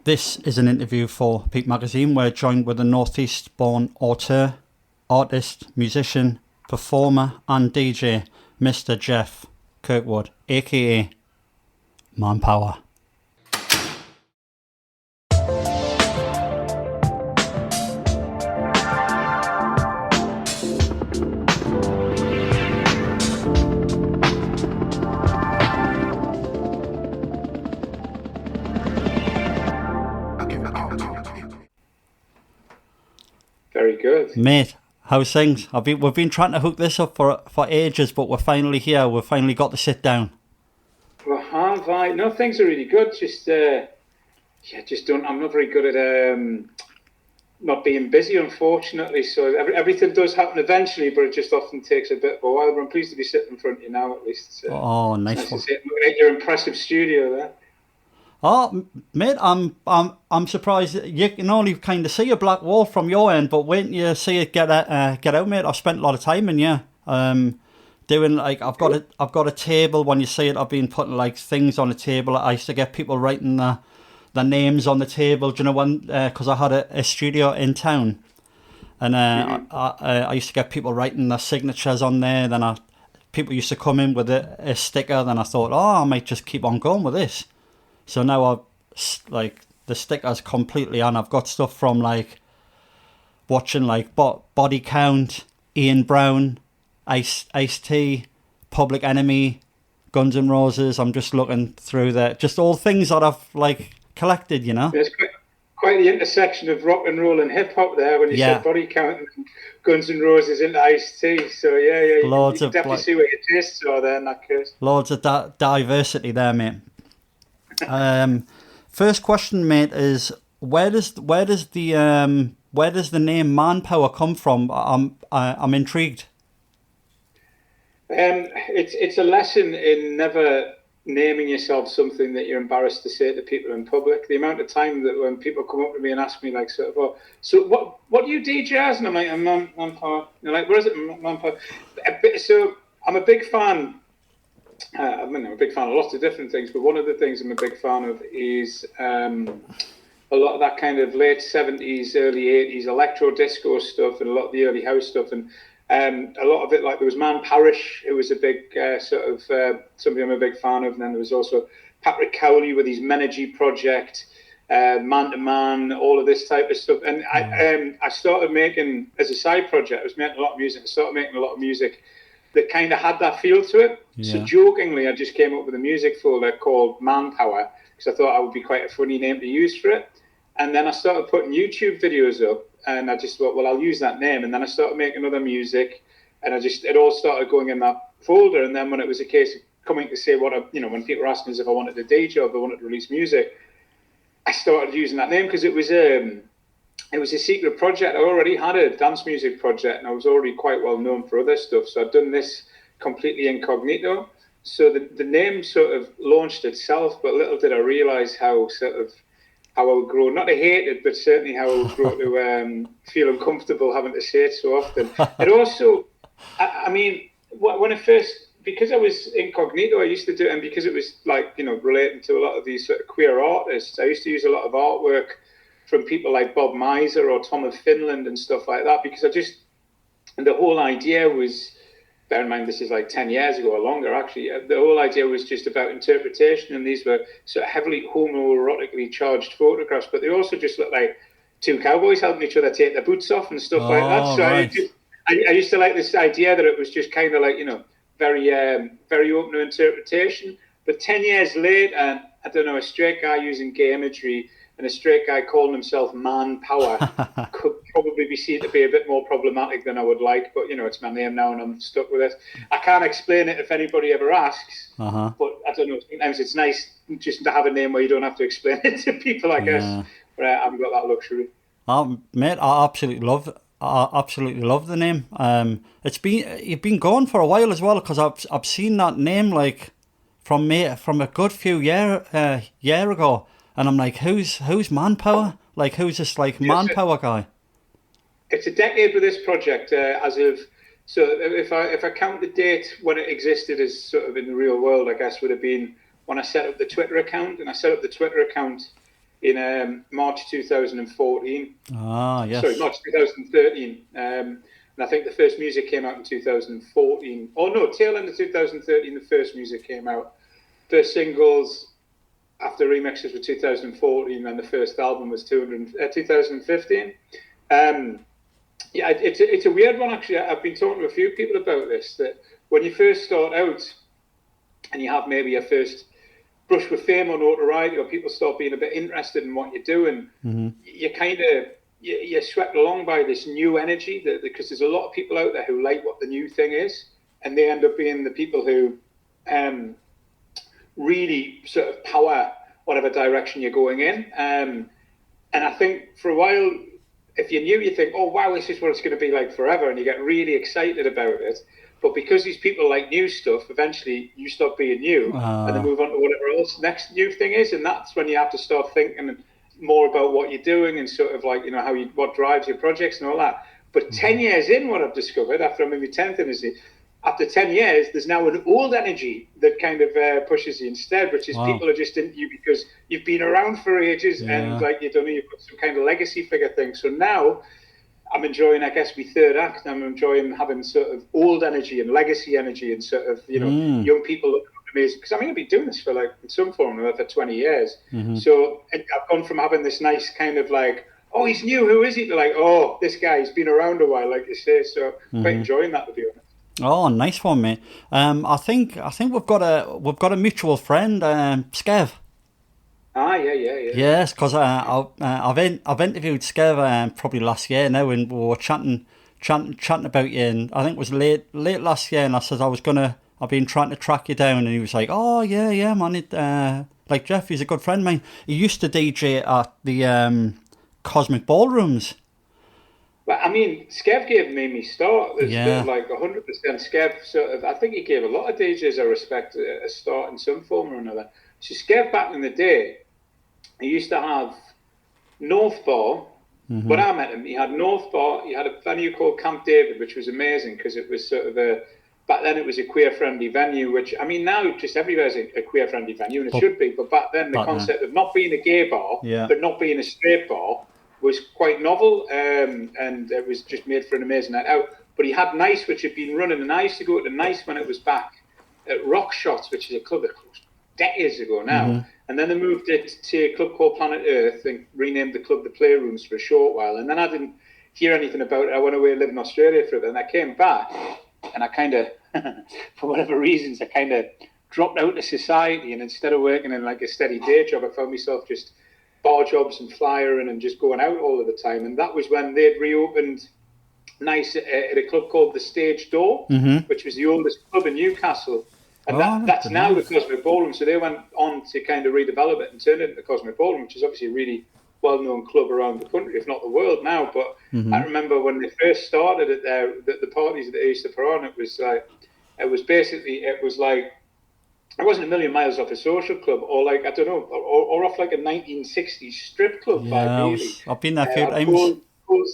This is an interview for Peep-magazine. We're joined with a Northeast-born auteur, artist, musician, performer and DJ, Mr. Geoff Kirkwood, aka Manpower. Very good. Mate, how's things? We've been trying to hook this up for ages, but we're finally here. We've finally got to sit down. Well, have I? No, things are really good. I'm not very good at not being busy, unfortunately. So everything does happen eventually, but it just often takes a bit of a while. But I'm pleased to be sitting in front of you now, at least. So oh, nice one. Looking at your impressive studio there. Oh, mate, I'm surprised you can only kind of see a black wall from your end, but wait till you see it get out, mate. I've spent a lot of time in here, doing like I've got a table. When you see it, I've been putting like things on a table. I used to get people writing their names on the table. Do you know when? Because I had a studio in town, and I used to get people writing their signatures on there. Then people used to come in with a sticker. Then I thought, I might just keep on going with this. So now I've like the stickers completely on. I've got stuff from like watching like Body Count, Ian Brown, Ice-T, Public Enemy, Guns N' Roses. I'm just looking through just all things that I've like collected, you know. There's quite the intersection of rock and roll and hip hop there when you said Body Count and Guns N' Roses into Ice-T. So yeah, you can definitely see where your tastes are there in that case. Loads of diversity there, mate. First question, mate, is where does the name Manpower come from? I'm intrigued. It's a lesson in never naming yourself something that you're embarrassed to say to people in public. The amount of time that when people come up to me and ask me like so what do you DJ as? And I'm like, I'm Manpower. And they're like, where is it, Manpower? So I'm a big fan. I'm a big fan of lots of different things, but one of the things I'm a big fan of is a lot of that kind of late 70s, early 80s electro disco stuff and a lot of the early house stuff. And a lot of it, like there was Manpower, who was a big somebody I'm a big fan of. And then there was also Patrick Cowley with his Menergy project, Man to Man, all of this type of stuff. And I started making, as a side project, I was making a lot of music. I started making a lot of music that kind of had that feel to it. Yeah. So jokingly, I just came up with a music folder called Manpower because I thought that would be quite a funny name to use for it. And then I started putting YouTube videos up and I just thought, well, I'll use that name. And then I started making other music and it all started going in that folder. And then when it was a case of coming to say when people were asking us if I wanted a day job, I wanted to release music, I started using that name because it was a secret project. I already had a dance music project and I was already quite well known for other stuff. So I'd done this completely incognito. So the name sort of launched itself, but little did I realise how I would grow, not to hate it, but certainly how I would grow to feel uncomfortable having to say it so often. It also, when I first, because I was incognito, I used to do it, and because it was like, relating to a lot of these sort of queer artists, I used to use a lot of artwork from people like Bob Miser or Tom of Finland and stuff like that, because and the whole idea was, bear in mind this is like 10 years ago or longer actually, the whole idea was just about interpretation, and these were sort of heavily homoerotically charged photographs, but they also just looked like two cowboys helping each other take their boots off and stuff like that. So right. I used to like this idea that it was just kind of like, very very open to interpretation. But 10 years later, I don't know, a straight guy using gay imagery and a straight guy calling himself Manpower could probably be seen to be a bit more problematic than I would like. But, it's my name now and I'm stuck with it. I can't explain it if anybody ever asks. Uh-huh. But I don't know, sometimes it's nice just to have a name where you don't have to explain it to people, I guess. But I haven't got that luxury. Mate, I absolutely love the name. You've been going for a while as well, because I've seen that name like from a good few year ago. And I'm like, who's Manpower? Like, who's this like Manpower guy? It's a decade with this project. So if I count the date when it existed as sort of in the real world, I guess would have been when I set up the Twitter account. And I set up the Twitter account in March 2014. Ah, yes. Sorry, March 2013. And I think the first music came out in 2014. Oh no, tail end of 2013, the first music came out. First singles after remixes were 2014, and the first album was 2015. Yeah, it's a weird one, actually. I've been talking to a few people about this, that when you first start out and you have maybe your first brush with fame or notoriety, or people start being a bit interested in what you're doing, you kind of, you're swept along by this new energy, because there's a lot of people out there who like what the new thing is, and they end up being the people who really sort of power whatever direction you're going in. And I think for a while, if you're new, you think, oh, wow, this is what it's going to be like forever, and you get really excited about it. But because these people like new stuff, eventually you stop being new and then move on to whatever else next new thing is. And that's when you have to start thinking more about what you're doing and sort of like, what drives your projects and all that. But 10 years in, what I've discovered after I'm in my 10th industry, after 10 years, there's now an old energy that kind of pushes you instead, which is people are just into you because you've been around for ages and like, you've got some kind of legacy figure thing. So now I'm enjoying, I guess, my third act. I'm enjoying having sort of old energy and legacy energy and sort of, young people looking up to me. Because I've been doing this for like, in some form or other, for 20 years. So I've gone from having this nice kind of like, oh, he's new, who is he? To like, oh, this guy's been around a while, like you say. So quite enjoying that, to be honest. Oh, nice one, mate. I think we've got a mutual friend, Skev. Ah, yeah. Yes, because I've interviewed Skev probably last year now, and we were chatting about you, and I think it was late last year, and I said I've been trying to track you down, and he was like, oh yeah man, like Geoff, he's a good friend of mine. He used to DJ at the Cosmic Ballrooms. But I mean, Skev gave me my start. There's like 100% Skev sort of. I think he gave a lot of DJs a respect, a start in some form or another. So Skev back in the day, he used to have North Bar. When I met him, he had North Bar. He had a venue called Camp David, which was amazing because it was sort of back then it was a queer-friendly venue. Which I mean, now just everywhere's a queer-friendly venue, and it should be. But back then, the concept of not being a gay bar, but not being a straight bar, was quite novel, and it was just made for an amazing night out. But he had Nice, which had been running, and I used to go to Nice when it was back at Rock Shots, which is a club that closed decades ago now. And then they moved it to a club called Planet Earth and renamed the club the Playrooms for a short while. And then I didn't hear anything about it. I went away and lived in Australia for a bit, and I came back, and I kind of, for whatever reasons, I kind of dropped out of society, and instead of working in like a steady day job, I found myself just bar jobs and flyering and just going out all of the time. And that was when they'd reopened Nice at a club called the Stage Door, which was the oldest club in Newcastle. And that's now the Cosmic Ballroom. So they went on to kind of redevelop it and turn it into the Cosmic Ballroom, which is obviously a really well-known club around the country, if not the world now. But I remember when they first started it there, the parties that they used to put on, it was like, it wasn't a million miles off a social club, or like, I don't know, or off like a 1960s strip club. I've been there a few times.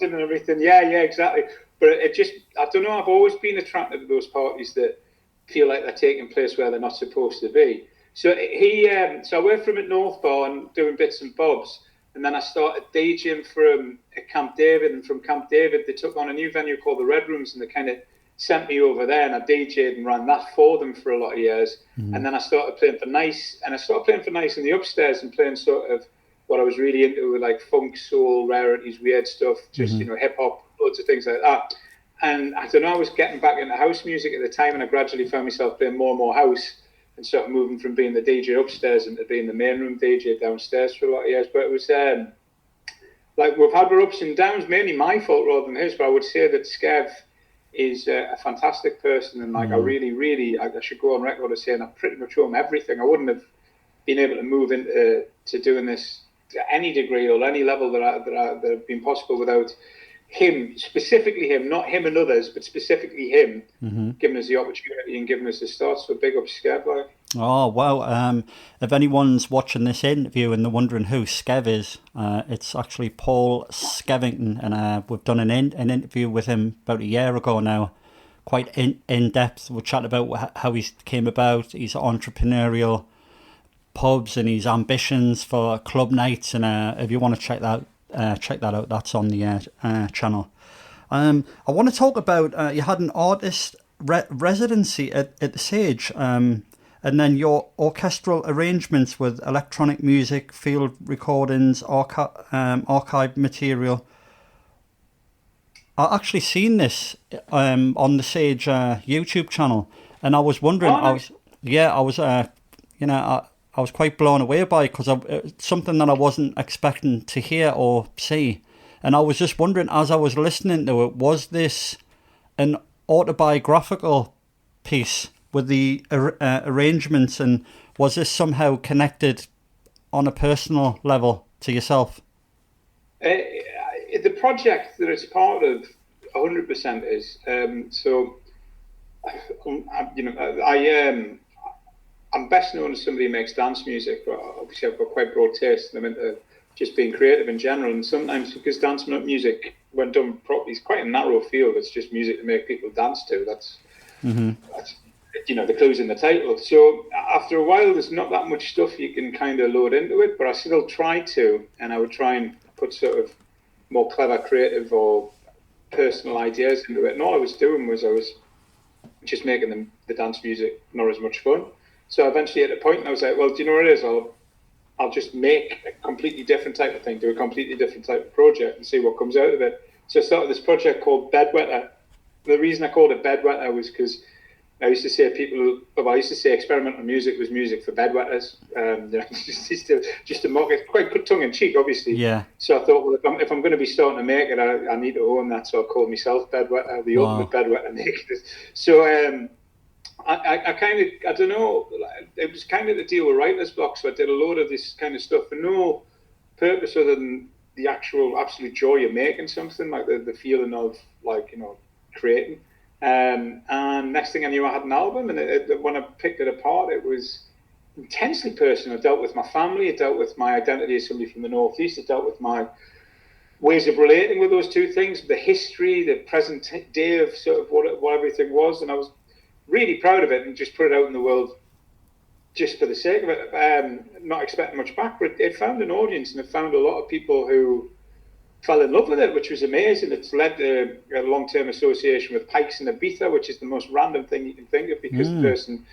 And everything. Yeah, exactly. But it just, I don't know, I've always been attracted to those parties that feel like they're taking place where they're not supposed to be. So so I worked for him at North Bar and doing bits and bobs, and then I started DJing from Camp David, and from Camp David they took on a new venue called the Red Rooms, and they kind of sent me over there, and I DJ'd and ran that for them for a lot of years. And then I started playing for Nice, and I started playing for Nice in the upstairs and playing sort of what I was really into, with like funk, soul, rarities, weird stuff, just hip hop, loads of things like that. And I don't know, I was getting back into house music at the time, and I gradually found myself playing more and more house, and sort of moving from being the DJ upstairs into being the main room DJ downstairs for a lot of years. But it was like, we've had our ups and downs, mainly my fault rather than his, but I would say that Skev is a fantastic person, and like I really, I should go on record as saying I pretty much owe him everything. I wouldn't have been able to move into doing this to any degree or any level that have been possible without him, specifically him, not him and others, but specifically him, giving us the opportunity and giving us the start. So big up Skev, like. Oh, wow. If anyone's watching this interview and they're wondering who Skev is, it's actually Paul Skevington, and we've done an interview with him about a year ago now, quite in depth. We'll chat about how he came about, his entrepreneurial pubs and his ambitions for club nights. And if you want to check that out, that's on the channel. I want to talk about you had an artist residency at the Sage, and then your orchestral arrangements with electronic music, field recordings, archive material. I actually seen this on the Sage YouTube channel, and I was wondering. I was quite blown away by it because it's something that I wasn't expecting to hear or see, and I was just wondering as I was listening to it, was this an autobiographical piece with the arrangements, and was this somehow connected on a personal level to yourself? The project that it's part of 100% is I'm best known as somebody who makes dance music, but obviously I've got quite broad taste and I'm into just being creative in general, and sometimes because dance music, when done properly, is quite a narrow field. It's just music to make people dance to. That's the clue's in the title. So after a while there's not that much stuff you can kind of load into it, but I still try to, and I would try and put sort of more clever, creative or personal ideas into it. And all I was doing was I was just making the dance music not as much fun. So eventually at a point I was like, well, do you know what it is? I'll just make a completely different type of thing, do a completely different type of project and see what comes out of it. So I started this project called Bedwetter. The reason I called it Bedwetter was because I used to say experimental music was music for bedwetters. Just to mock it, quite good tongue in cheek, obviously. Yeah. So I thought, well, if I'm going to be starting to make it, I need to own that. So I called myself Bedwetter, the ultimate bedwetter maker. So I don't know. It was kind of the deal with writer's block. So I did a load of this kind of stuff for no purpose other than the actual absolute joy of making something, like the feeling of creating. And next thing I knew, I had an album, and when I picked it apart, it was intensely personal. It dealt with my family, it dealt with my identity as somebody from the Northeast, it dealt with my ways of relating with those two things, the history, the present day of sort of what everything was, and I was really proud of it and just put it out in the world just for the sake of it, not expecting much back, but it found an audience, and it found a lot of people who fell in love with it, which was amazing. It's led to a long-term association with Pikes and Ibiza, which is the most random thing you can think of, because the person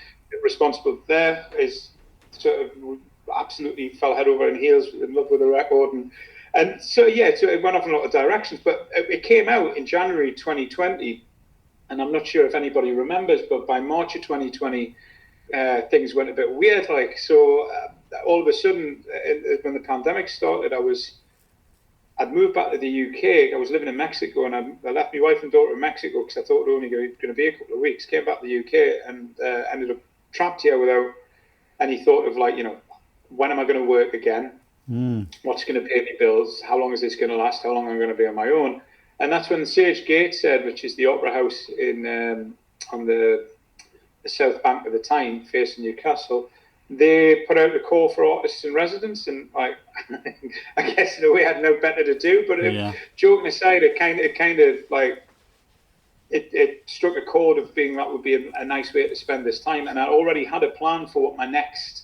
responsible there is sort of absolutely fell head over heels in love with the record, and so it went off in a lot of directions. But it came out in January 2020, and I'm not sure if anybody remembers, but by March of 2020, things went a bit weird. All of a sudden, when the pandemic started, I'd moved back to the UK. I was living in Mexico, and I left my wife and daughter in Mexico because I thought it was only going to be a couple of weeks. Came back to the UK and ended up trapped here without any thought of when am I going to work again? What's going to pay me bills? How long is this going to last? How long am I going to be on my own? And that's when the Sage Gateshead, which is the opera house on the south bank of the Tyne, facing Newcastle, they put out a call for artists in residence, and I guess in a way I had no better to do. But joking aside, it struck a chord of being that would be a nice way to spend this time, and I already had a plan for what my next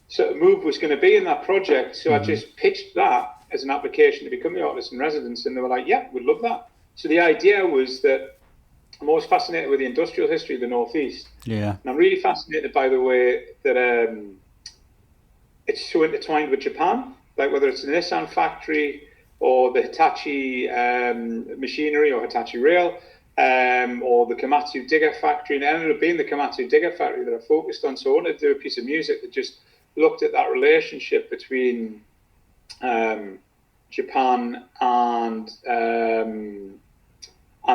sort of move was going to be in that project. So I just pitched that as an application to become the artist in residence, and they were like, "Yeah, we'd love that." So the idea was that I'm always fascinated with the industrial history of the Northeast. Yeah. And I'm really fascinated by the way that it's so intertwined with Japan, like whether it's the Nissan factory or the Hitachi machinery or Hitachi rail, or the Komatsu digger factory. And it ended up being the Komatsu digger factory that I focused on. So I wanted to do a piece of music that just looked at that relationship between Japan and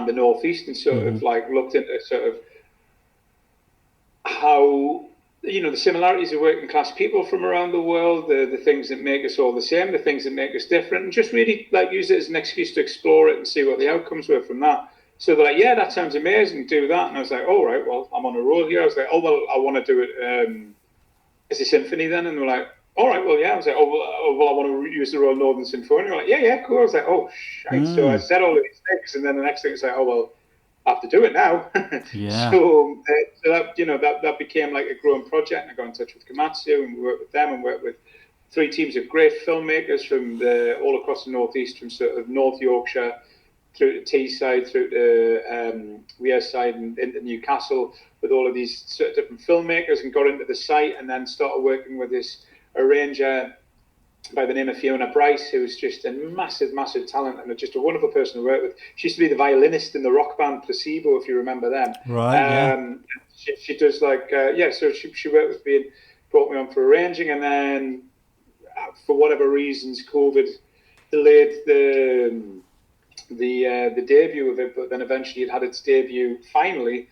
the Northeast, and sort of looked into sort of how the similarities of working class people from around the world, the things that make us all the same, the things that make us different, and just really use it as an excuse to explore it and see what the outcomes were from that. So they're like, "Yeah, that sounds amazing, do that." And I was like, "All right, well, I'm on a roll here." I was like, "Oh, well, I want to do it as a symphony then." And they were like, "All right, well, yeah." I was like, "Oh, well, I want to use the Royal Northern Symphony." They were like, "Yeah, cool." I was like, "Oh, shite." So I said all of these things, and then the next thing was like, "Oh, well, I have to do it now. Yeah. So that, that became like a growing project. And I got in touch with Komatsu, and we worked with them, and worked with 3 teams of great filmmakers from all across the northeast, from sort of North Yorkshire through to Teesside, through to Wearside, and into Newcastle, with all of these sort of different filmmakers, and got into the site, and then started working with this arranger by the name of Fiona Bryce, who's just a massive, massive talent and just a wonderful person to work with. She used to be the violinist in the rock band Placebo, if you remember them. Right, She does so she worked with me and brought me on for arranging, and then for whatever reasons, COVID delayed the debut of it, but then eventually it had its debut finally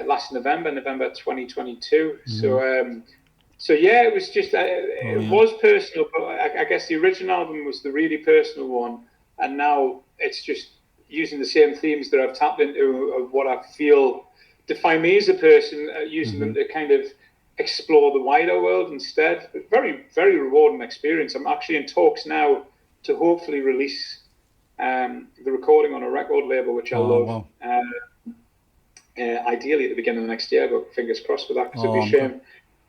last November 2022. Mm-hmm. So yeah, it was just it was personal, but I guess the original album was the really personal one, and now it's just using the same themes that I've tapped into of what I feel define me as a person, using them to kind of explore the wider world instead. But very, very rewarding experience. I'm actually in talks now to hopefully release the recording on a record label, which I love. Wow. Ideally at the beginning of next year, but fingers crossed for that, because it'd be a shame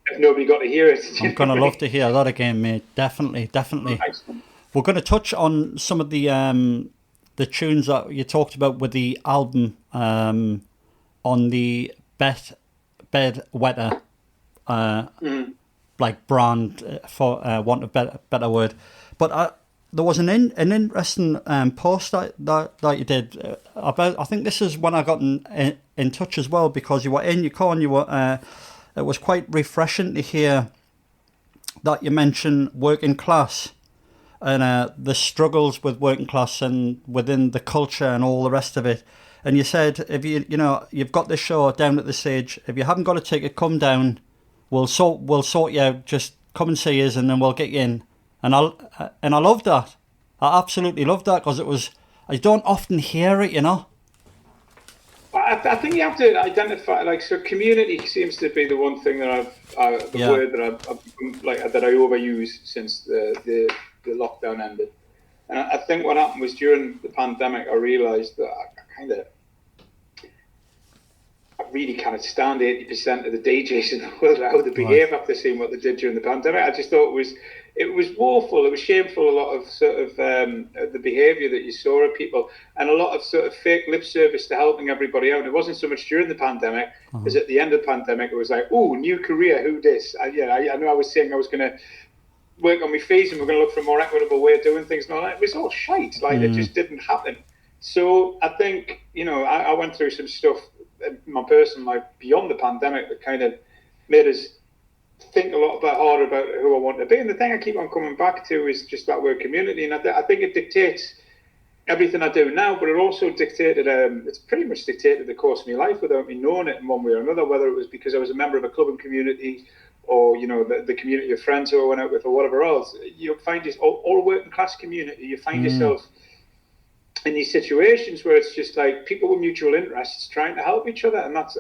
if nobody got to hear it. I'm going to love to hear that again, mate. Definitely. Excellent. We're going to touch on some of the tunes that you talked about with the album on the Bed Wetter like brand, for want of a better word. But there was an interesting post that you did about, I think this is when I got in touch as well, because you were in your car and you were... it was quite refreshing to hear that you mentioned working class and the struggles with working class and within the culture and all the rest of it. And you said, if you've got this show down at the stage, if you haven't got a ticket, come down. We'll sort you out. Just come and see us, and then we'll get you in. And I loved that. I absolutely loved that, because I don't often hear it, I think you have to identify, so community seems to be the one thing that word that I've that I overuse since the lockdown ended. And I think what happened was, during the pandemic, I realised that I really can't stand 80% of the DJs in the world, how they behave after seeing what they did during the pandemic. I just thought it was woeful, it was shameful, a lot of sort of the behaviour that you saw of people, and a lot of sort of fake lip service to helping everybody out. It wasn't so much during the pandemic as at the end of the pandemic. It was like, oh, new career, who this? I know I was saying I was going to work on my fees and we're going to look for a more equitable way of doing things and all that. It was all shite, it just didn't happen. So I think, I went through some stuff in my personal life beyond the pandemic that kind of made us think a lot harder about who I want to be. And the thing I keep on coming back to is just that word community. And I think it dictates everything I do now, but it also dictated, it's pretty much dictated the course of my life without me knowing it in one way or another, whether it was because I was a member of a clubbing community or, the community of friends who I went out with or whatever else. You'll find this all working class community. You find yourself in these situations where it's just like people with mutual interests trying to help each other, and not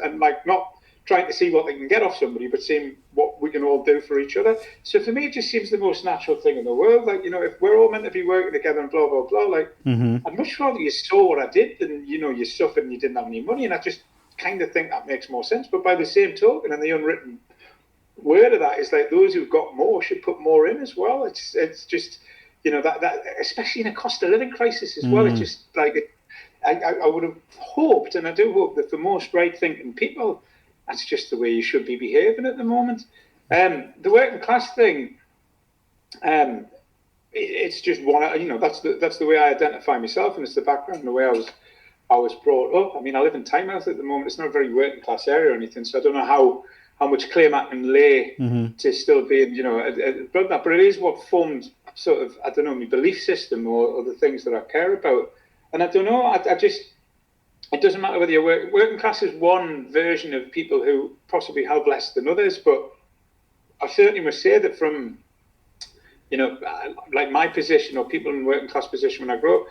trying to see what they can get off somebody, but seeing what we can all do for each other. So for me, it just seems the most natural thing in the world. If we're all meant to be working together and blah, blah, blah, I'd much rather you saw what I did than, you suffered and you didn't have any money. And I just kind of think that makes more sense. But by the same token, and the unwritten word of that is those who've got more should put more in as well. It's just, that especially in a cost of living crisis as well. It's just I would have hoped, and I do hope, that for most right-thinking people, that's just the way you should be behaving at the moment. The working class thing, it's just one. That's the way I identify myself, and it's the background and the way I was brought up. I mean, I live in Tynemouth at the moment. It's not a very working class area or anything, so I don't know how much claim I can lay to still being, but it is what formed sort of, I don't know, my belief system or the things that I care about. And I don't know. I just. It doesn't matter whether you're working class is one version of people who possibly have less than others, but I certainly must say that from, like my position or people in working class position when I grew up,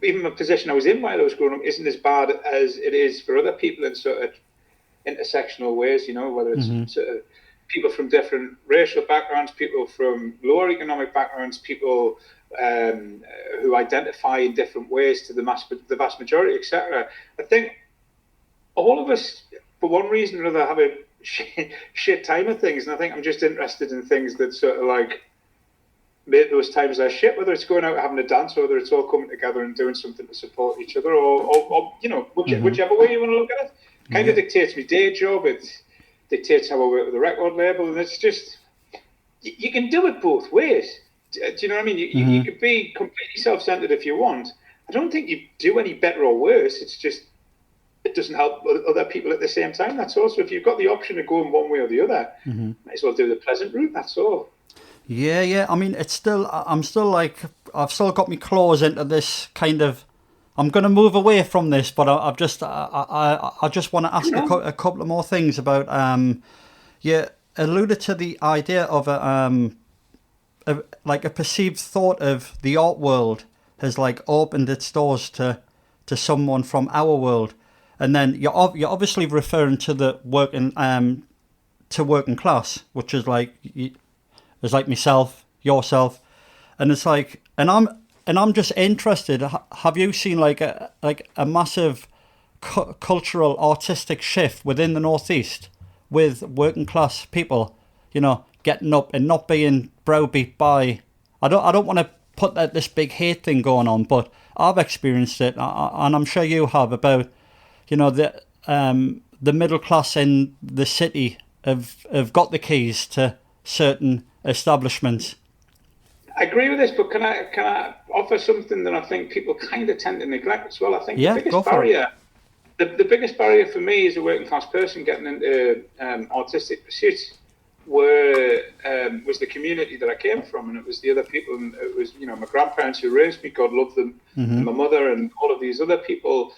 even the position I was in while I was growing up isn't as bad as it is for other people in sort of intersectional ways, whether it's sort of people from different racial backgrounds, people from lower economic backgrounds, people who identify in different ways to the vast majority, etc. I think all of us, for one reason or another, have a shit time of things, and I think I'm just interested in things that sort of like make those times less shit, whether it's going out having a dance, or whether it's all coming together and doing something to support each other, or you know, whichever way you want to look at it. Kind of dictates my day job. It dictates how I work with the record label, and it's just, you can do it both ways. Do you know what I mean? You could be completely self-centered if you want. I don't think you do any better or worse. It's just, it doesn't help other people at the same time. That's all. So if you've got the option of going one way or the other, might as well do the pleasant route. That's all. Yeah. I mean, I'm still like, I've still got my claws into this kind of. I'm going to move away from this, but I just want to ask a couple of more things about. You alluded to the idea of a perceived thought of the art world has like opened its doors to someone from our world, and then you're obviously referring to the working class, which is like myself, yourself, and it's like, and I'm just interested. Have you seen like a massive cultural artistic shift within the Northeast with working class people, you know, getting up and not being browbeat by? I don't want to put this big hate thing going on, but I've experienced it, and I'm sure you have, about, you know, the middle class in the city have got the keys to certain establishments. I agree with this, but can I offer something that I think people kind of tend to neglect as well? I think the biggest barrier for me as a working class person getting into artistic pursuits was the community that I came from, and it was the other people, and it was, you know, my grandparents who raised me, God love them, and my mother, and all of these other people.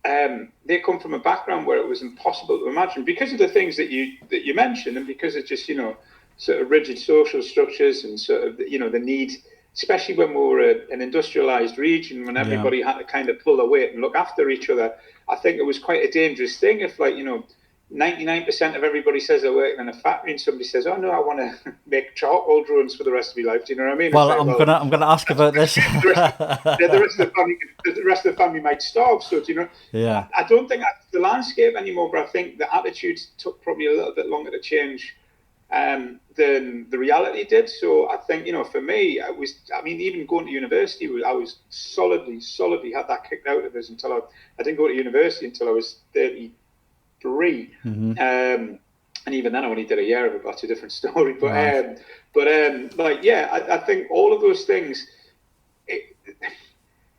They come from a background where it was impossible to imagine, because of the things that you mentioned, and because of just, you know, sort of rigid social structures, and sort of, you know, the need, especially when we were an industrialized region, when everybody had to kind of pull their weight and look after each other. I think it was quite a dangerous thing if, like, you know, 99% of everybody says they're working in a factory, and somebody says, "Oh no, I want to make charcoal drones for the rest of my life." Do you know what I mean? Well, like, I'm gonna ask about this. The rest of the family might starve. So, do you know? Yeah. I don't think that's the landscape anymore, but I think the attitudes took probably a little bit longer to change than the reality did. So I think, you know, for me, even going to university, I was solidly had that kicked out of us until I didn't go to university until I was 33. And even then I only did a year of it. That's a different story. But I think all of those things,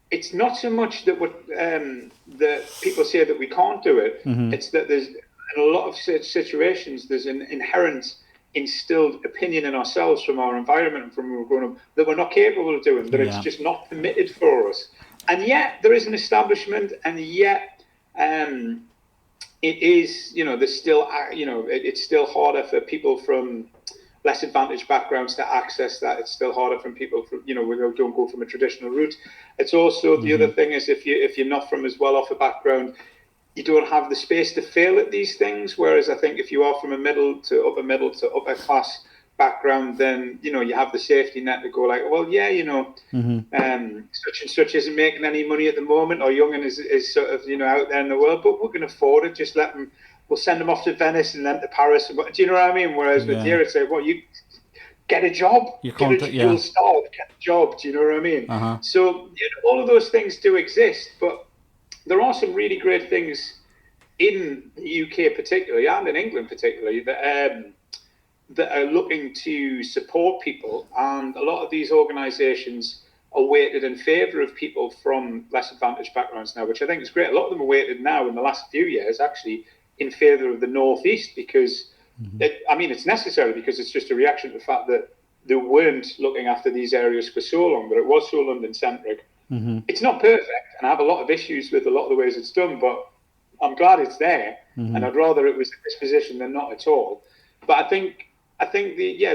it's not so much that that people say that we can't do it. It's that there's, in a lot of situations, there's an inherent instilled opinion in ourselves from our environment and from when we're growing up that we're not capable of doing, that it's just not permitted for us. And yet there is an establishment, and yet it is, you know, there's still, you know, it's still harder for people from less advantaged backgrounds to access that. It's still harder from people from, you know, we don't go from a traditional route. It's also the other thing is, if you're not from as well off a background, you don't have the space to fail at these things. Whereas I think if you are from a middle to upper class background, then, you know, you have the safety net to go like, well, yeah, you know, such and such isn't making any money at the moment, or Young'un is sort of, you know, out there in the world, but we can afford it. Just let them. We'll send them off to Venice and then to Paris. Do you know what I mean? Whereas with here, it's like, well, you get a job. You'll starve. Get a job. Do you know what I mean? So, you know, all of those things do exist, but there are some really great things in the UK particularly, and in England particularly, that are looking to support people. And a lot of these organisations are weighted in favour of people from less advantaged backgrounds now, which I think is great. A lot of them are weighted now in the last few years, actually, in favour of the Northeast, because, it's necessary, because it's just a reaction to the fact that they weren't looking after these areas for so long, but it was so London-centric. It's not perfect, and I have a lot of issues with a lot of the ways it's done, but I'm glad it's there, and I'd rather it was in this position than not at all. But I think the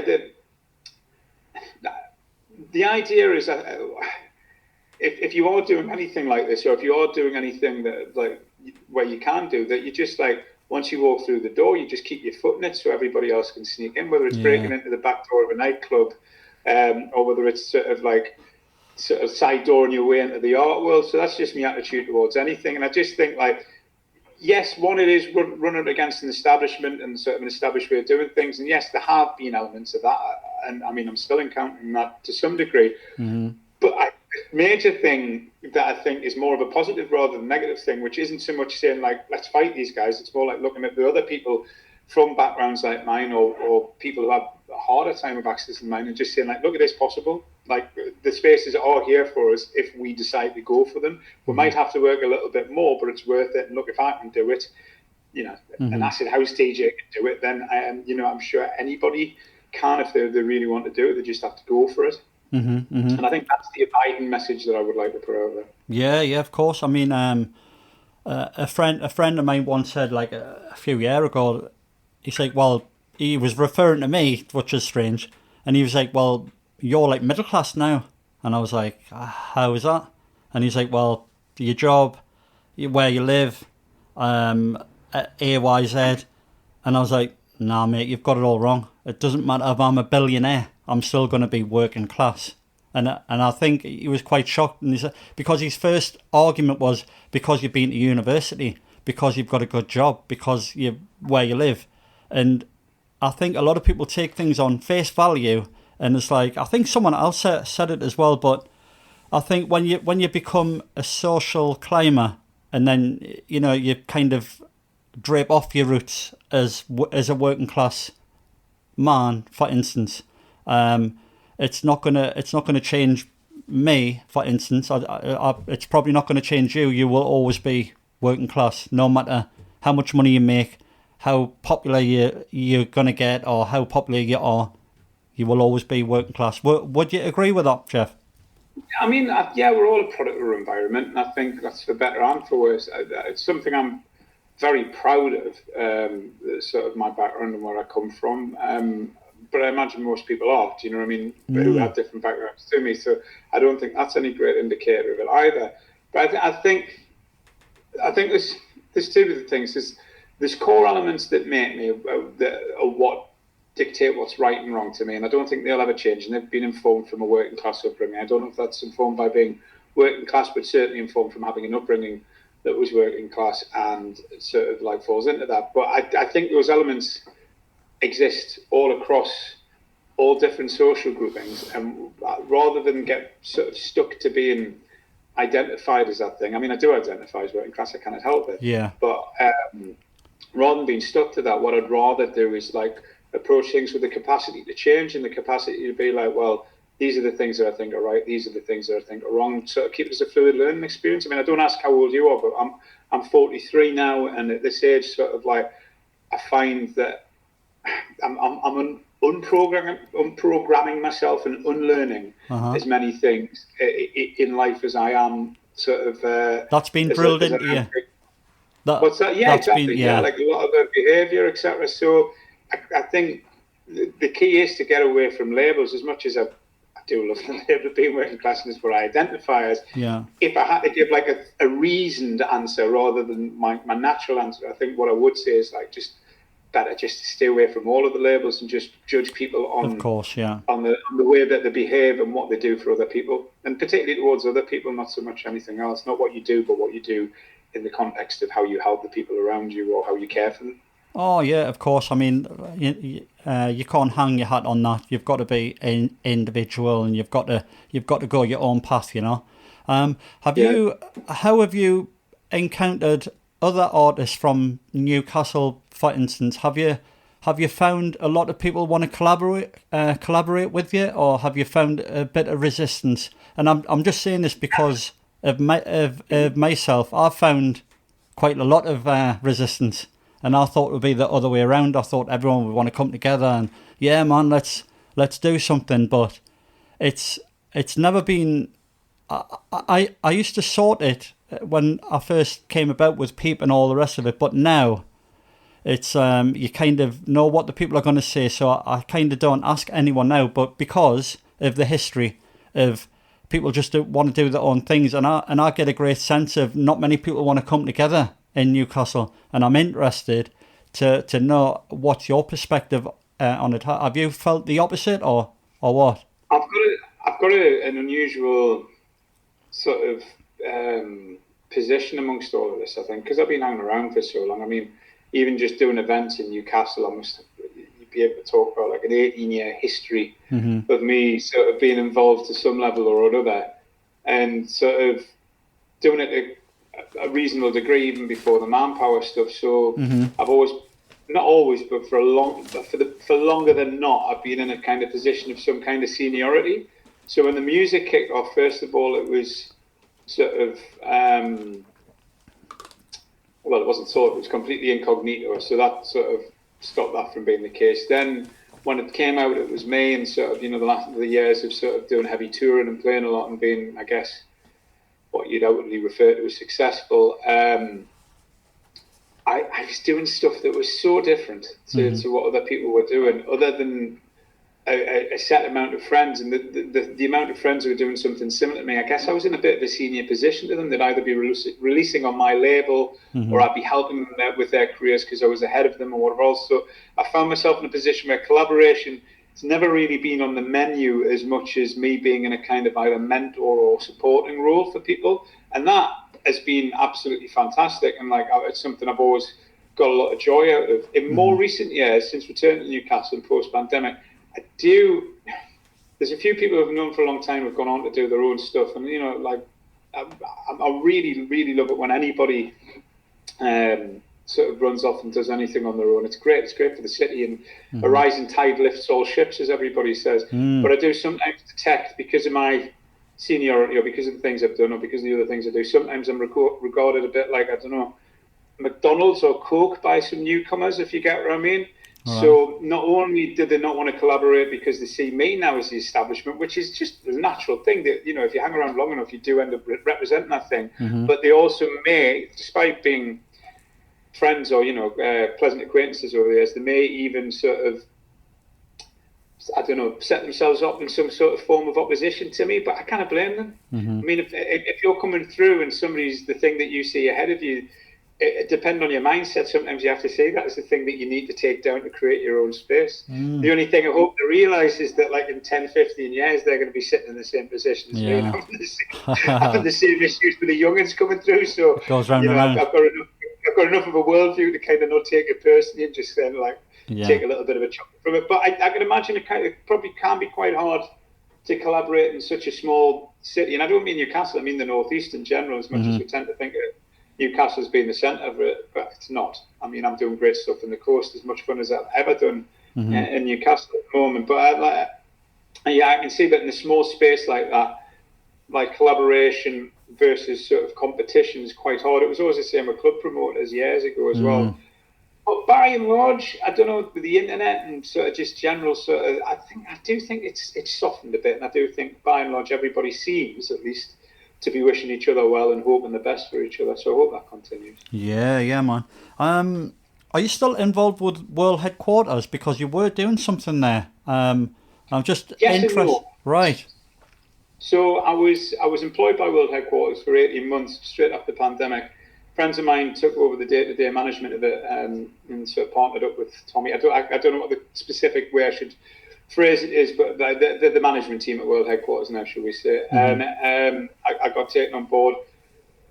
idea is that if you are doing anything like this, or if you are doing anything that, like, where you can do that, you just, like, once you walk through the door, you just keep your foot in it so everybody else can sneak in, whether it's breaking into the back door of a nightclub, or whether it's sort of side dooring your way into the art world. So that's just my attitude towards anything. And I just think, like, yes, one, it is running against an establishment and sort of an established way of doing things. And yes, there have been elements of that. And I mean, I'm still encountering that to some degree. Mm-hmm. But major thing that I think is more of a positive rather than negative thing, which isn't so much saying like, let's fight these guys. It's more like looking at the other people from backgrounds like mine or people who have a harder time of access than mine and just saying like, look, it is possible. Like the spaces are here for us if we decide to go for them. We might have to work a little bit more, but it's worth it. And look, if I can do it, an acid house DJ can do it, then I'm sure anybody can if they really want to do it. They just have to go for it. Mm-hmm, mm-hmm. And I think that's the abiding message that I would like to put out there. Yeah, of course. I mean, a friend of mine once said, like a few years ago, he's like, well, he was referring to me, which is strange, and he was like, well, you're like middle class now. And I was like, how is that? And he's like, well, your job, where you live, at AYZ. And I was like, nah, mate, you've got it all wrong. It doesn't matter if I'm a billionaire, I'm still going to be working class. And I think he was quite shocked, and he said, because his first argument was because you've been to university, because you've got a good job, because you where you live. And I think a lot of people take things on face value, and it's like, I think someone else said it as well, but I think when you become a social climber, and then you kind of drape off your roots as a working class man, for instance, it's not gonna change me, for instance. It's probably not going to change you. You will always be working class, no matter how much money you make, how popular you're going to get, or how popular you are. You will always be working class. Would you agree with that, Geoff? I mean, yeah, we're all a product of our environment, and I think that's for better and for worse. It's something I'm very proud of, sort of my background and where I come from. But I imagine most people are, do you know what I mean, who have different backgrounds to me. So I don't think that's any great indicator of it either. But I think there's two of the things. There's core elements that make me, that are what dictate what's right and wrong to me, and I don't think they'll ever change. And they've been informed from a working class upbringing. I don't know if that's informed by being working class, but certainly informed from having an upbringing that was working class and sort of like falls into that. But I think those elements exist all across all different social groupings, and rather than get sort of stuck to being identified as that thing. I mean, I do identify as working class, I cannot help it. Yeah. But rather than being stuck to that, what I'd rather do is like approach things with the capacity to change and the capacity to be like, well, these are the things that I think are right, these are the things that I think are wrong. So keep it as a fluid learning experience. I mean, I don't ask how old you are, but I'm 43 now, and at this age, sort of like, I find that I'm unprogramming myself and unlearning as many things in life as I am sort of. That's been drilled into you. What's that? Yeah, exactly. Yeah, like a lot of the behaviour, etc. So I think the key is to get away from labels. As much as I do love the label of being working class, and is what I identify as. Yeah. If I had to give like a reasoned answer rather than my natural answer, I think what I would say is like just to stay away from all of the labels and just judge people on, of course, yeah, on the way that they behave and what they do for other people, and particularly towards other people, not so much anything else. Not what you do, but what you do in the context of how you help the people around you or how you care for them. Oh yeah, of course. I mean, you can't hang your hat on that. You've got to be an individual, and you've got to go your own path. You know. How have you encountered other artists from Newcastle, for instance? Have you found a lot of people want to collaborate with you, or have you found a bit of resistance? And I'm just saying this because of myself. I've found quite a lot of resistance, and I thought it would be the other way around. I thought everyone would want to come together and yeah, man, let's do something. But it's never been. I used to sort it when I first came about with Peep and all the rest of it, but now it's you kind of know what the people are going to say, so I kind of don't ask anyone now. But because of the history of people just want to do their own things, and I get a great sense of not many people want to come together in Newcastle, and I'm interested to know what's your perspective on it. Have you felt the opposite, or what? I've got an unusual sort of position amongst all of this, I think, because I've been hanging around for so long. I mean, even just doing events in Newcastle, you'd be able to talk about like an 18-year history of me sort of being involved to some level or another, and sort of doing it to a reasonable degree even before the Manpower stuff. So I've always, not always, but for longer than not, I've been in a kind of position of some kind of seniority. So when the music kicked off, first of all, it was sort of, well, it wasn't thought, it was completely incognito. So that sort of stopped that from being the case. Then when it came out, it was me, and sort of, the last of the years of sort of doing heavy touring and playing a lot and being, I guess, what you'd outwardly refer to as successful. I was doing stuff that was so different to what other people were doing, other than a set amount of friends, and the amount of friends who were doing something similar to me. I guess I was in a bit of a senior position to them. They'd either be releasing on my label, or I'd be helping them with their careers because I was ahead of them or whatever else. So I found myself in a position where collaboration has never really been on the menu as much as me being in a kind of either mentor or supporting role for people. And that has been absolutely fantastic, and like it's something I've always got a lot of joy out of. In more recent years, since returning to Newcastle and post-pandemic, there's a few people who've known for a long time who've gone on to do their own stuff, and I really, really love it when anybody sort of runs off and does anything on their own. It's great for the city, and a rising tide lifts all ships, as everybody says. But I do sometimes detect, because of my seniority or because of the things I've done or because of the other things I do, sometimes I'm regarded a bit like, I don't know, McDonald's or Coke by some newcomers, if you get what I mean. Right. So not only did they not want to collaborate because they see me now as the establishment, which is just a natural thing that, if you hang around long enough, you do end up representing that thing. But they also may, despite being friends or, pleasant acquaintances over the years, they may even sort of, I don't know, set themselves up in some sort of form of opposition to me, but I can't blame them. I mean, if you're coming through and somebody's the thing that you see ahead of you, it depends on your mindset. Sometimes you have to say that is the thing that you need to take down to create your own space. The only thing I hope to realise is that like in 10, 15 years, they're going to be sitting in the same position as me, and having the same issues with the youngins coming through. So goes round and round. I've got enough of a worldview to kind of not take it personally and just then take a little bit of a chuckle from it. But I can imagine it probably can be quite hard to collaborate in such a small city. And I don't mean Newcastle, I mean the Northeast in general, as much as we tend to think of Newcastle as being the centre of it, but it's not. I mean, I'm doing great stuff on the coast, as much fun as I've ever done in Newcastle at the moment. But I can see that in a small space like that, like collaboration versus sort of competition is quite hard. It was always the same with club promoters years ago as well. But by and large, I don't know, with the internet and sort of just general sort of, I do think it's softened a bit, and I do think by and large everybody seems at least to be wishing each other well and hoping the best for each other. So I hope that continues. Yeah, man. Are you still involved with World Headquarters? Because you were doing something there. I'm just interested. No. Right. So I was employed by World Headquarters for 18 months straight after the pandemic. Friends of mine took over the day-to-day management of it and sort of partnered up with Tommy. I don't know what the specific way I should phrase it is, but the management team at World Headquarters now, shall we say. And I got taken on board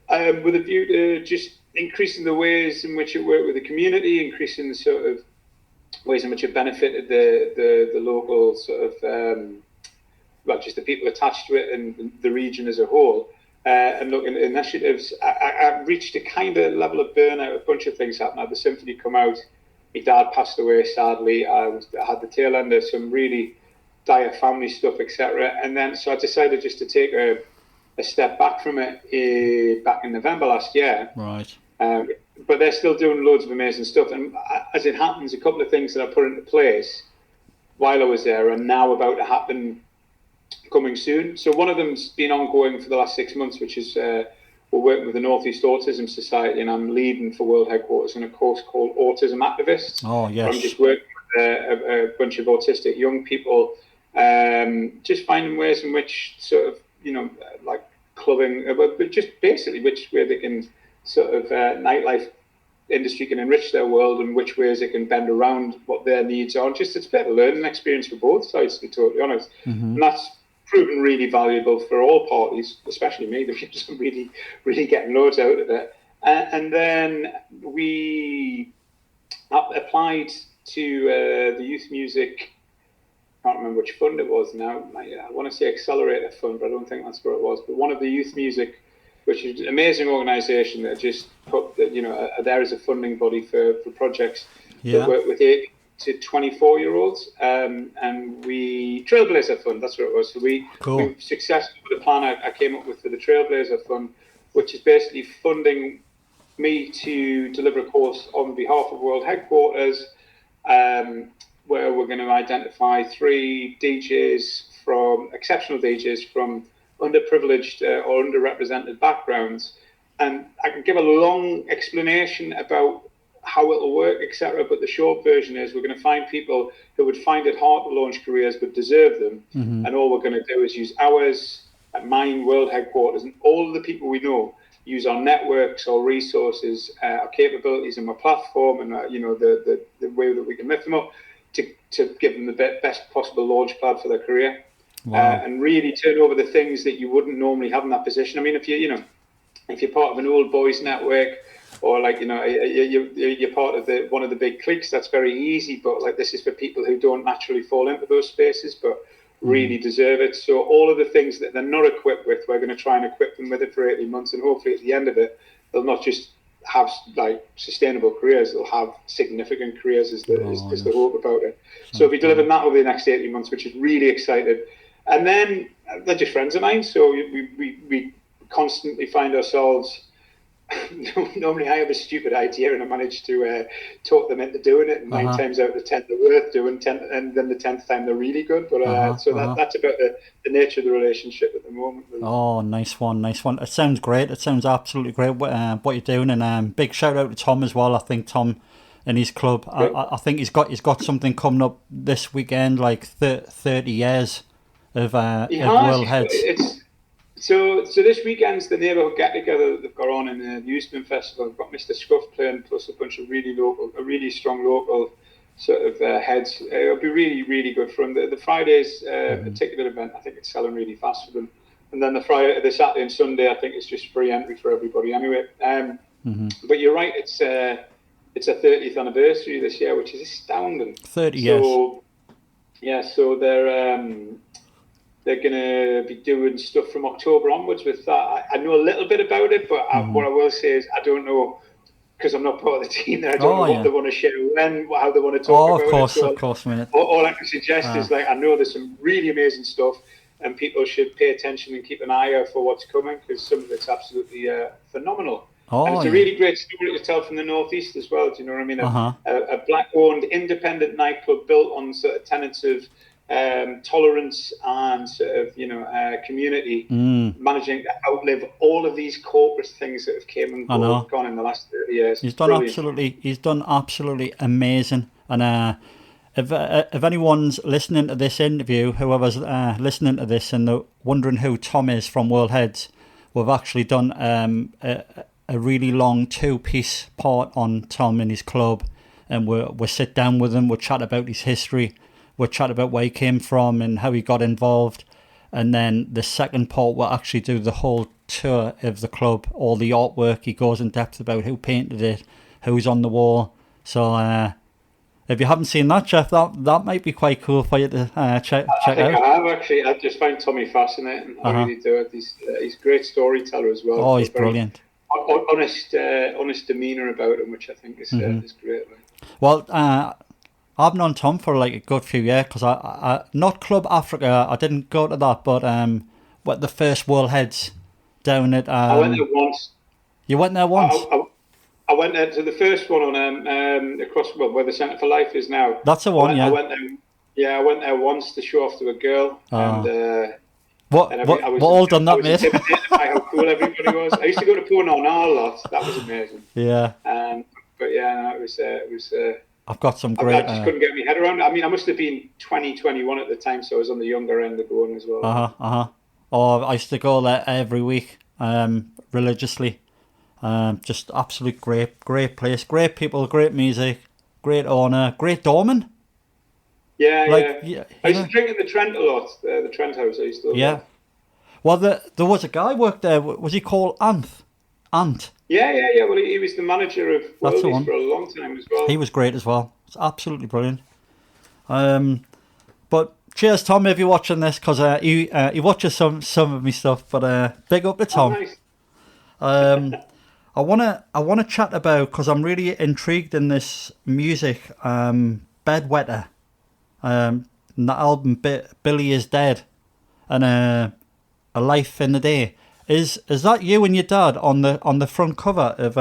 with a view to just increasing the ways in which it worked with the community, increasing the sort of ways in which it benefited the local sort of, just the people attached to it and the region as a whole. And looking at initiatives, I reached a kind of level of burnout. A bunch of things happened. I had the symphony come out. My dad passed away, sadly. I had the tail end of some really dire family stuff, etc. And then, so I decided just to take a step back from it back in November last year. Right. But they're still doing loads of amazing stuff. And as it happens, a couple of things that I put into place while I was there are now about to happen coming soon. So one of them's been ongoing for the last 6 months, which is we're working with the Northeast Autism Society, and I'm leading for World Headquarters in a course called Autism Activists. Oh, yes. I'm just working with a bunch of autistic young people, just finding ways in which sort of, like clubbing, but just basically which way they can sort of nightlife industry can enrich their world and which ways it can bend around what their needs are. Just it's a bit of a learning experience for both sides, to be totally honest. And that's proven really valuable for all parties, especially me. They're just really, really getting loads out of it. And then we applied to the Youth Music. I can't remember which fund it was now. I want to say Accelerator Fund, but I don't think that's where it was. But one of the Youth Music, which is an amazing organisation that just put, there as a funding body for projects that work with 8 to 24-year-olds. And we, Trailblazer Fund, that's what it was. So we successfully put a plan I came up with for the Trailblazer Fund, which is basically funding me to deliver a course on behalf of World Headquarters, where we're going to identify 3 exceptional DJs from underprivileged or underrepresented backgrounds. And I can give a long explanation about how it'll work, etc. But the short version is we're going to find people who would find it hard to launch careers but deserve them. Mm-hmm. And all we're going to do is use ours, at mine, World Headquarters, and all of the people we know, use our networks, our resources, our capabilities and our platform, and the way that we can lift them up to give them the best possible launch pad for their career. Wow. And really turn over the things that you wouldn't normally have in that position. I mean, if you're part of an old boys network, or you're part of one of the big cliques, that's very easy. But like, this is for people who don't naturally fall into those spaces, but really deserve it. So all of the things that they're not equipped with, we're going to try and equip them with it for 18 months, and hopefully at the end of it, they'll not just have like sustainable careers, they'll have significant careers is the hope about it. So we'll be delivering that over the next 18 months, which is really excited. And then they're just friends of mine, so we constantly find ourselves. Normally I have a stupid idea and I manage to talk them into doing it, and 9 times out of 10 they're worth doing, and then the 10th time they're really good. But that's about the nature of the relationship at the moment. Oh, nice one. It sounds great. It sounds absolutely great what you're doing, and big shout out to Tom as well. I think Tom and his club, I think he's got something coming up this weekend, like 30 years of World Heads. So this weekend's the neighbourhood get-together that they've got on in the Newsman Festival. They've got Mr. Scruff playing, plus a bunch of really strong local sort of heads. It'll be really, really good for them. The Friday's a ticketed event. I think it's selling really fast for them. And then the Saturday and Sunday, I think it's just free entry for everybody anyway. But you're right, it's a 30th anniversary this year, which is astounding. 30 years. Yeah, so they're going to be doing stuff from October onwards with that. I know a little bit about it, but what I will say is I don't know, because I'm not part of the team there. I don't know what they want to share when, how they want to talk about it. Of course. All I can suggest is, like, I know there's some really amazing stuff, and people should pay attention and keep an eye out for what's coming, because some of it's absolutely phenomenal. And it's a really great story to tell from the Northeast as well. Do you know what I mean? A black-owned independent nightclub built on sort of tenets of tolerance and sort of community, managing to outlive all of these corporate things that have came and gone in the last 30 years. He's done absolutely amazing. And if anyone's listening to this interview, whoever's listening to this and they're wondering who Tom is from World Heads, we've actually done a really long 2-piece part on Tom and his club, and we'll sit down with him, we'll chat about his history, we'll chat about where he came from and how he got involved. And then the second part, we'll actually do the whole tour of the club, all the artwork. He goes in depth about who painted it, who's on the wall. So if you haven't seen that, Geoff, that might be quite cool for you to check out. I have, actually. I just find Tommy fascinating. I really do. He's a great storyteller as well. Oh, he's brilliant. Honest demeanour about him, which I think is great. Well, I've known Tom for like a good few years, because I not Club Africa, I didn't go to that, but the first World Heads down at... I went there once. You went there once? I went there to the first one on across where the Centre for Life is now. That's the one, I went there. I went there once to show off to a girl, and what all done that, mate? I was intimidated by how cool everybody was. I used to go to Pornana a lot. That was amazing. Yeah. But yeah, no, it was. I've got some great... I just couldn't get my head around it. I mean, I must have been 20, 21 at the time, so I was on the younger end of going as well. Oh, I used to go there every week, religiously. Just absolute great place, great people, great music, great owner, great doorman. Yeah, Like, yeah. I used to drink at the Trent a lot. The Trent House. I used to. Yeah. Well, there was a guy worked there. Was he called Ant? Yeah, yeah, yeah. Well, he was the manager of That's the Worldies one. for a long time as well. He was great as well. It's absolutely brilliant. But cheers, Tom, if you're watching this, because he watches some of me stuff. But big up to Tom. Oh, nice. I wanna chat about, because I'm really intrigued in this music. Bedwetter. And that album, Billy is Dead, and A Life in the Day. Is that you and your dad on the front cover of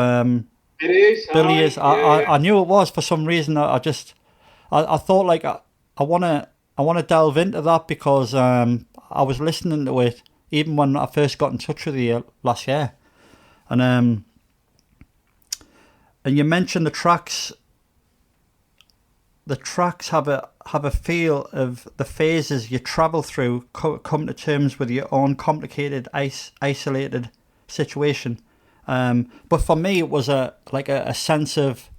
It is. Billy is? Yeah. I knew it was for some reason. I thought like I wanna delve into that, because I was listening to it even when I first got in touch with you last year, and you mentioned the tracks. The tracks have a feel of the phases you travel through, come to terms with your own complicated, isolated situation. But for me, it was a sense of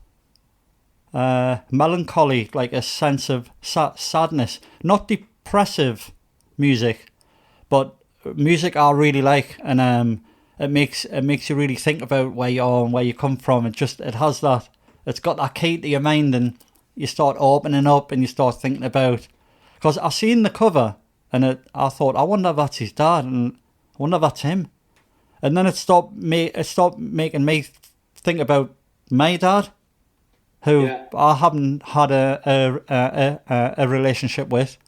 melancholy, like a sense of sadness. Not depressive music, but music I really like, and it makes you really think about where you are and where you come from. It has that. It's got that key to your mind, and you start opening up and you start thinking about. Because I seen the cover and I thought, I wonder if that's his dad, and I wonder if that's him. And then it stopped making me think about my dad, who I haven't had a relationship with,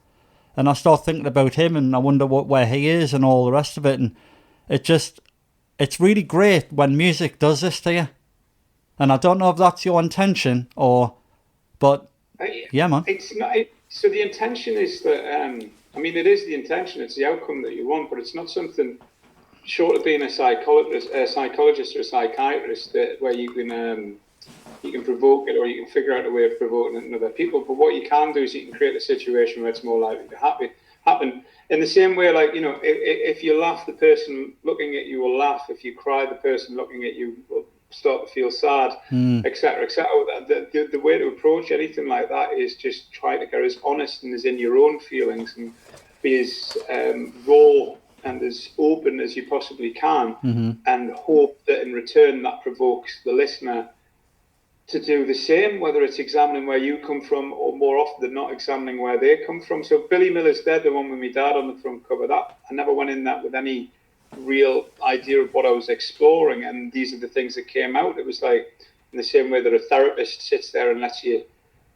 and I start thinking about him, and I wonder where he is and all the rest of it. And it's really great when music does this to you. And I don't know if that's your intention but yeah, man. It's not. So the intention is that. It is the intention. It's the outcome that you want, but it's not something short of being a psychologist or a psychiatrist where you can provoke it, or you can figure out a way of provoking it in other people. But what you can do is you can create a situation where it's more likely to happen. In the same way, like, if you laugh, the person looking at you will laugh. If you cry, the person looking at you will start to feel sad, etc., etc. The way to approach anything like that is just try to get as honest and as in your own feelings, and be as raw and as open as you possibly can, and hope that in return that provokes the listener to do the same, whether it's examining where you come from, or more often than not examining where they come from. So Billy Miller's Dead, the one with my dad on the front cover, that I never went in that with any real idea of what I was exploring, and these are the things that came out. It was like in the same way that a therapist sits there and lets you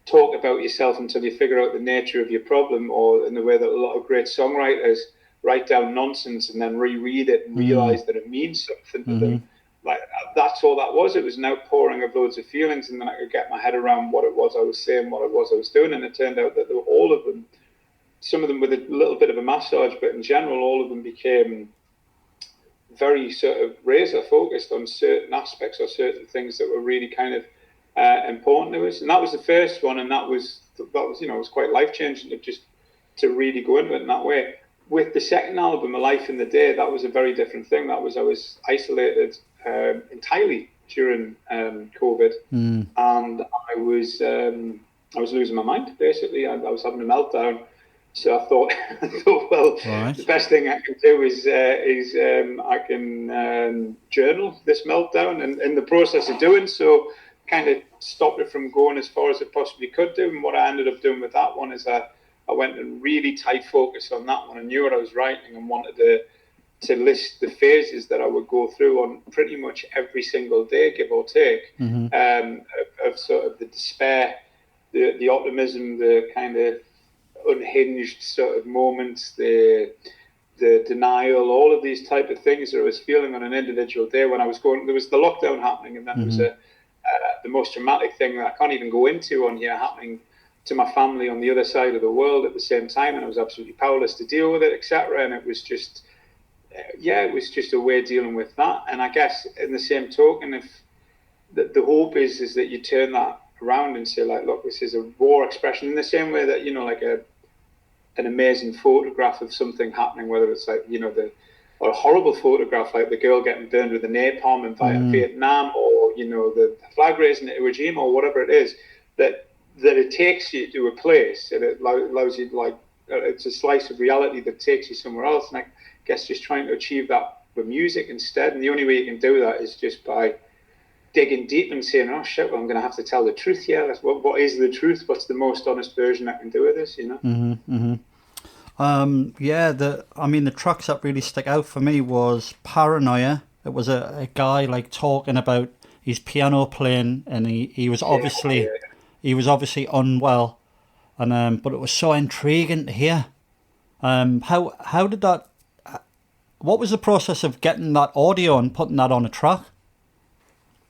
talk about yourself until you figure out the nature of your problem, or in the way that a lot of great songwriters write down nonsense and then reread it and realize that it means something to them. Like, that's all that was. It was an outpouring of loads of feelings, and then I could get my head around what it was I was saying, what it was I was doing, and it turned out that all of them, some of them with a little bit of a massage, but in general all of them became very sort of razor focused on certain aspects or certain things that were really kind of important to us. And that was the first one, and that was it was quite life changing to really go into it in that way. With the second album, A Life in the Day, that was a very different thing. I was isolated entirely during COVID, and I was losing my mind. Basically, I was having a meltdown. So I thought, well, right, the best thing I can do is I can journal this meltdown, and in the process of doing so, kind of stopped it from going as far as it possibly could do. And what I ended up doing with that one is I went and really tight focus on that one. I knew what I was writing and wanted to list the phases that I would go through on pretty much every single day, give or take, of sort of the despair, the optimism, the kind of unhinged sort of moments, the denial, all of these type of things that I was feeling on an individual day when I was going. There was the lockdown happening, and then there was the most dramatic thing that I can't even go into on here happening to my family on the other side of the world at the same time, and I was absolutely powerless to deal with it, etc. And it was just, it was just a way of dealing with that. And I guess in the same token, if the hope is that you turn that around and say, like, look, this is a raw expression, in the same way that, like an amazing photograph of something happening, whether it's like, or a horrible photograph like the girl getting burned with a napalm in Vietnam, or the flag raising at Iwo Jima, or whatever it is, that that it takes you to a place, and it allows you, like, it's a slice of reality that takes you somewhere else. And I guess just trying to achieve that with music instead. And the only way you can do that is just by digging deep and saying, oh shit, well, I'm going to have to tell the truth here. What is the truth? What's the most honest version I can do of this, you know? The tracks that really stick out for me was Paranoia. It was a guy like talking about his piano playing, and he was obviously unwell, and but it was so intriguing to hear. How did that? What was the process of getting that audio and putting that on a track?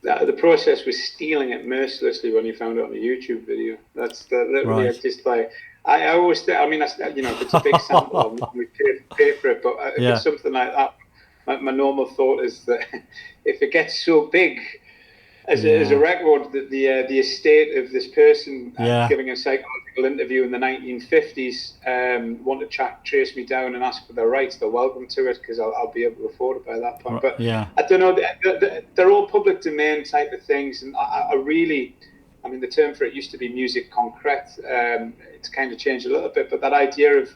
The process was stealing it mercilessly when you found it on a YouTube video. That's literally right. Just like I always think. I mean, that's, if it's a big sample, we pay for it. But if it's something like that, my normal thought is that if it gets so big as a record, that the estate of this person giving a psychological interview in the 1950s want to trace me down and ask for their rights, they're welcome to it, because I'll be able to afford it by that point. But I don't know, they're all public domain type of things, and I really, I mean, the term for it used to be musique concrète. It's kind of changed a little bit, but that idea of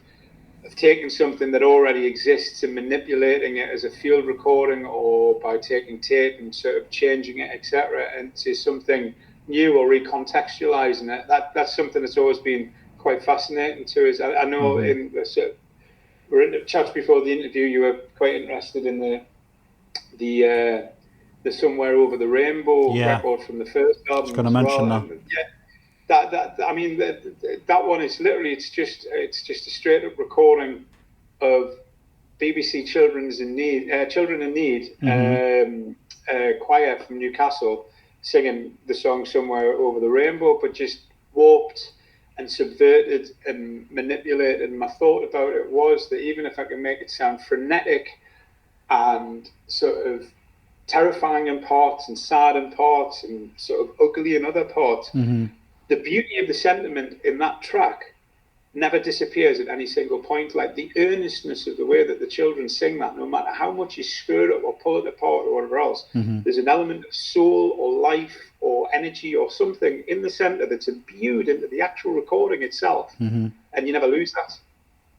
taking something that already exists and manipulating it as a field recording, or by taking tape and sort of changing it, etc., into something new, or recontextualizing it, that's something that's always been quite fascinating to us. I know in the we're in the chat before the interview, you were quite interested in the Somewhere Over the Rainbow record from the first album. I was going to mention that. That one is literally, it's just a straight up recording of BBC Children in Need choir from Newcastle singing the song Somewhere Over the Rainbow, but just warped and subverted and manipulated. And my thought about it was that even if I can make it sound frenetic and sort of terrifying in parts and sad in parts and sort of ugly in other parts, the beauty of the sentiment in that track never disappears at any single point. Like the earnestness of the way that the children sing that, no matter how much you screw it up or pull it apart or whatever else, there's an element of soul or life or energy or something in the centre that's imbued into the actual recording itself, and you never lose that.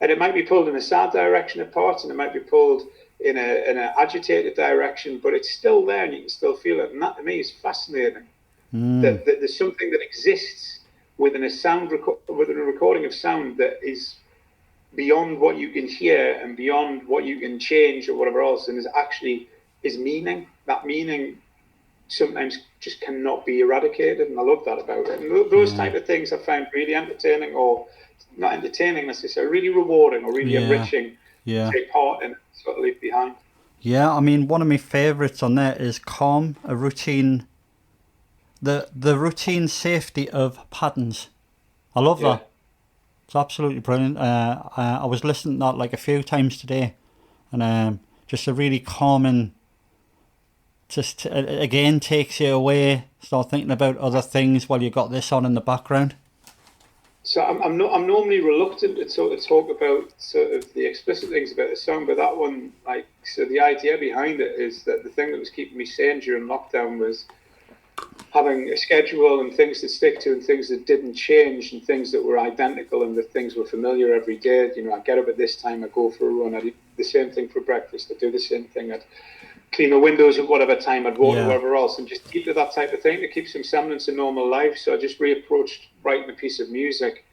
And it might be pulled in a sad direction at parts, and it might be pulled in an agitated direction, but it's still there and you can still feel it. And that to me is fascinating. That there's something that exists within a within a recording of sound that is beyond what you can hear and beyond what you can change or whatever else, and is meaning. That meaning sometimes just cannot be eradicated, and I love that about it. And those type of things I find really entertaining, or not entertaining necessarily, really rewarding or really enriching to take part in, sort of leave behind. Yeah, I mean, one of my favourites on there is Calm, a routine. The routine safety of patterns. I love that. It's absolutely brilliant. I was listening to that like a few times today, and just a really calming, just again takes you away, start thinking about other things while you got this on in the background. So I'm normally reluctant to sort of talk about sort of the explicit things about the song, but that one, like, so the idea behind it is that the thing that was keeping me sane during lockdown was having a schedule and things to stick to and things that didn't change and things that were identical and that things were familiar every day. You know, I get up at this time, I go for a run, I do the same thing for breakfast, I do the same thing, I'd clean my windows at whatever time, I'd water whatever else, and just keep to that type of thing to keep some semblance of normal life. So I just reapproached writing a piece of music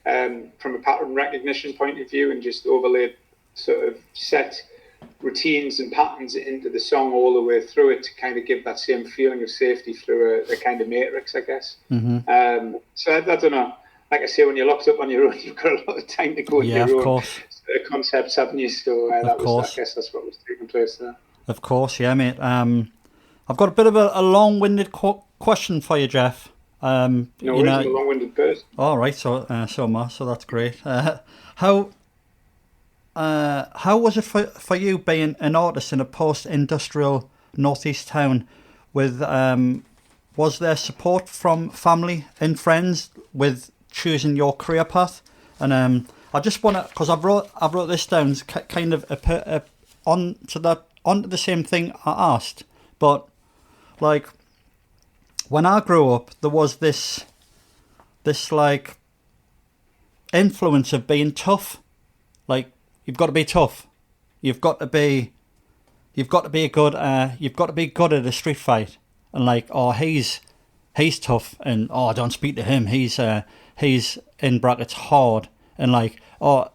from a pattern recognition point of view, and just overlaid sort of set routines and patterns into the song all the way through it to kind of give that same feeling of safety through a kind of matrix, I guess. So I don't know. Like I say, when you're locked up on your own, you've got a lot of time to go in your own concepts, haven't you? So I guess that's what was taking place there. Of course, yeah, mate. I've got a bit of a long-winded question for you, Geoff. I'm a long-winded person. All right, so that's great. How was it for you being an artist in a post-industrial northeast town? Was there support from family and friends with choosing your career path? And I just want to, because I wrote this down, kind of onto the same thing I asked, but like when I grew up, there was this this like influence of being tough. Like, you've got to be tough. You've got to be good at a street fight. And like, oh, he's tough, and oh, don't speak to him. He's in brackets hard, and like, oh,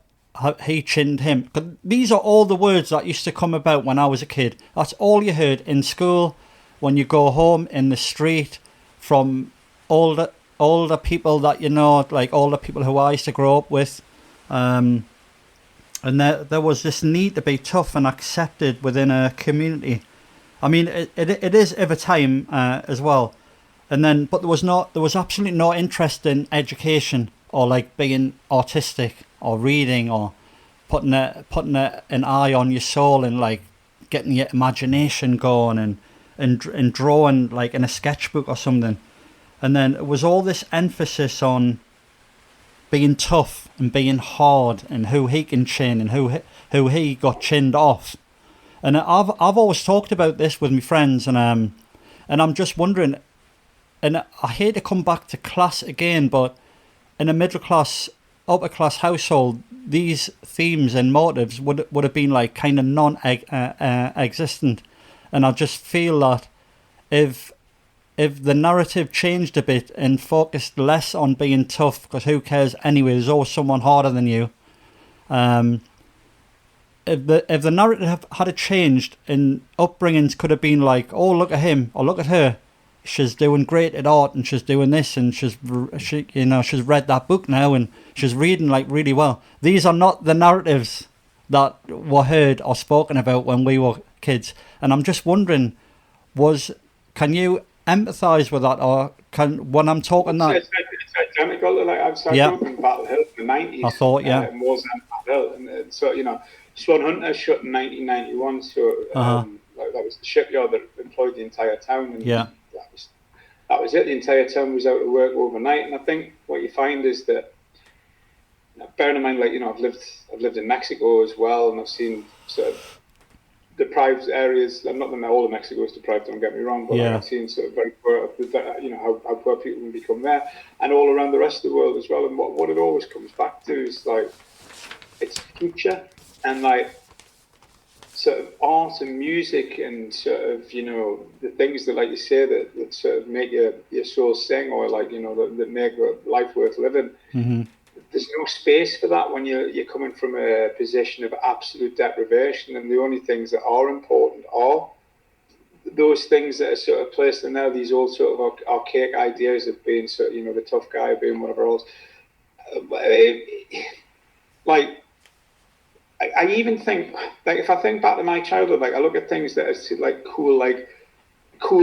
he chinned him. 'Cause these are all the words that used to come about when I was a kid. That's all you heard in school, when you go home, in the street, from all the people that you know, like all the people who I used to grow up with. And there was this need to be tough and accepted within a community. I mean, it is every time as well. And then, but there was absolutely no interest in education, or like being artistic, or reading, or putting an eye on your soul, and like getting your imagination going, and drawing like in a sketchbook or something. And then it was all this emphasis on being tough and being hard, and who he can chin, and who he got chinned off. And I've always talked about this with my friends, and I'm just wondering, and I hate to come back to class again, but in a middle class, upper class household, these themes and motives would have been like kind of non-existent. And I just feel that if the narrative changed a bit and focused less on being tough, because who cares anyway, there's always someone harder than you. If the narrative had changed, and upbringings could have been like, oh, look at him, or look at her, she's doing great at art, and she's doing this, and she's read that book now, and she's reading like really well. These are not the narratives that were heard or spoken about when we were kids. And I'm just wondering, can you empathise with that, or when I'm talking that? It's identical. Like I grew up in Battle Hill in the 90s. I thought, yeah. Wars in Battle Hill, and so Swan Hunter shut in 1991. So that was the shipyard that employed the entire town. And yeah. That was it. The entire town was out of work overnight. And I think what you find is that, bearing in mind, like I've lived in Mexico as well, and I've seen sort of deprived areas. Not that all of Mexico is deprived, don't get me wrong, but I've seen sort of very poor, how poor people can become there, and all around the rest of the world as well. And what it always comes back to is like, it's future, and like sort of art and music, and sort of the things that, like you say, that sort of make your soul sing, or like that make life worth living. Mm-hmm. There's no space for that when you're coming from a position of absolute deprivation, and the only things that are important are those things that are sort of placed in there, these old sort of archaic ideas of being sort of, the tough guy, being whatever else. Like, I even think, like, if I think back to my childhood, like, I look at things that are like cool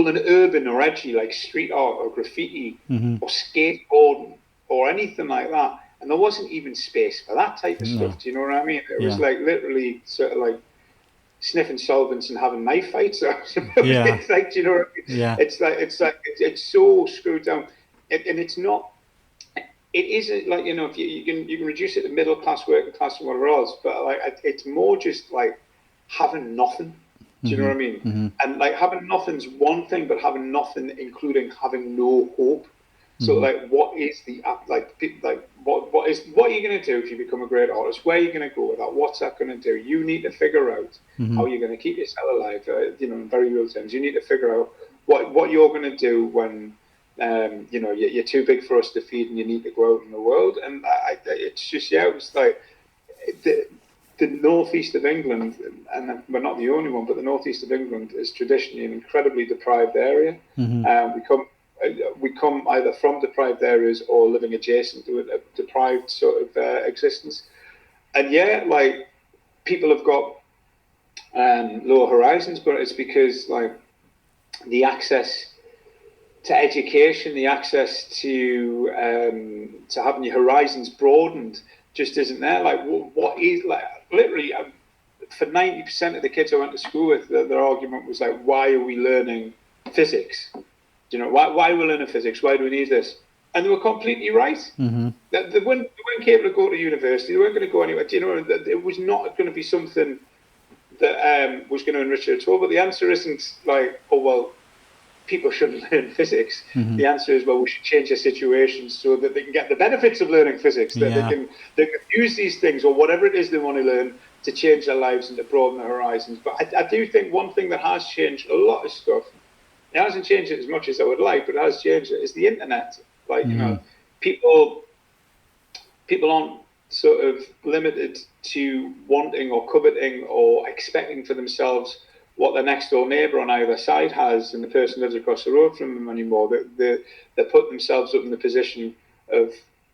and urban or edgy, like street art or graffiti or skateboarding or anything like that. And there wasn't even space for that type of stuff. Do you know what I mean? It was like literally sort of like sniffing solvents and having knife fights. It's like, do you know what I mean? Yeah. It's so screwed down, and it's not. It isn't like, if you can reduce it to middle class, working class, and whatever else. But like, it's more just like having nothing. Do you know what I mean? Mm-hmm. And like, having nothing's one thing, but having nothing, including having no hope. So like, what is what are you going to do if you become a great artist? Where are you going to go with that? What's that going to do? You need to figure out how you're going to keep yourself alive. In very real terms, you need to figure out what you're going to do when you're too big for us to feed, and you need to go out in the world. And it's just it was like the northeast of England, and we're not the only one, but the northeast of England is traditionally an incredibly deprived area. We come either from deprived areas or living adjacent to a deprived sort of existence. And like, people have got lower horizons, but it's because like the access to education, the access to having your horizons broadened just isn't there. Like, what is, like, literally for 90% of the kids I went to school with, their argument was like, why are we learning physics? Why are we learning physics? Why do we need this? And they were completely right. Mm-hmm. They weren't capable to go to university. They weren't going to go anywhere. It was not going to be something that was going to enrich you at all. But the answer isn't like, oh, well, people shouldn't learn physics. The answer is, well, we should change their situations so that they can get the benefits of learning physics, that they can use these things or whatever it is they want to learn to change their lives and to broaden their horizons. But I do think one thing that has changed a lot of stuff, it hasn't changed it as much as I would like, but it has changed it, is the internet. Like, you know, people aren't sort of limited to wanting or coveting or expecting for themselves what their next door neighbour on either side has and the person lives across the road from them anymore. They put themselves up in the position of,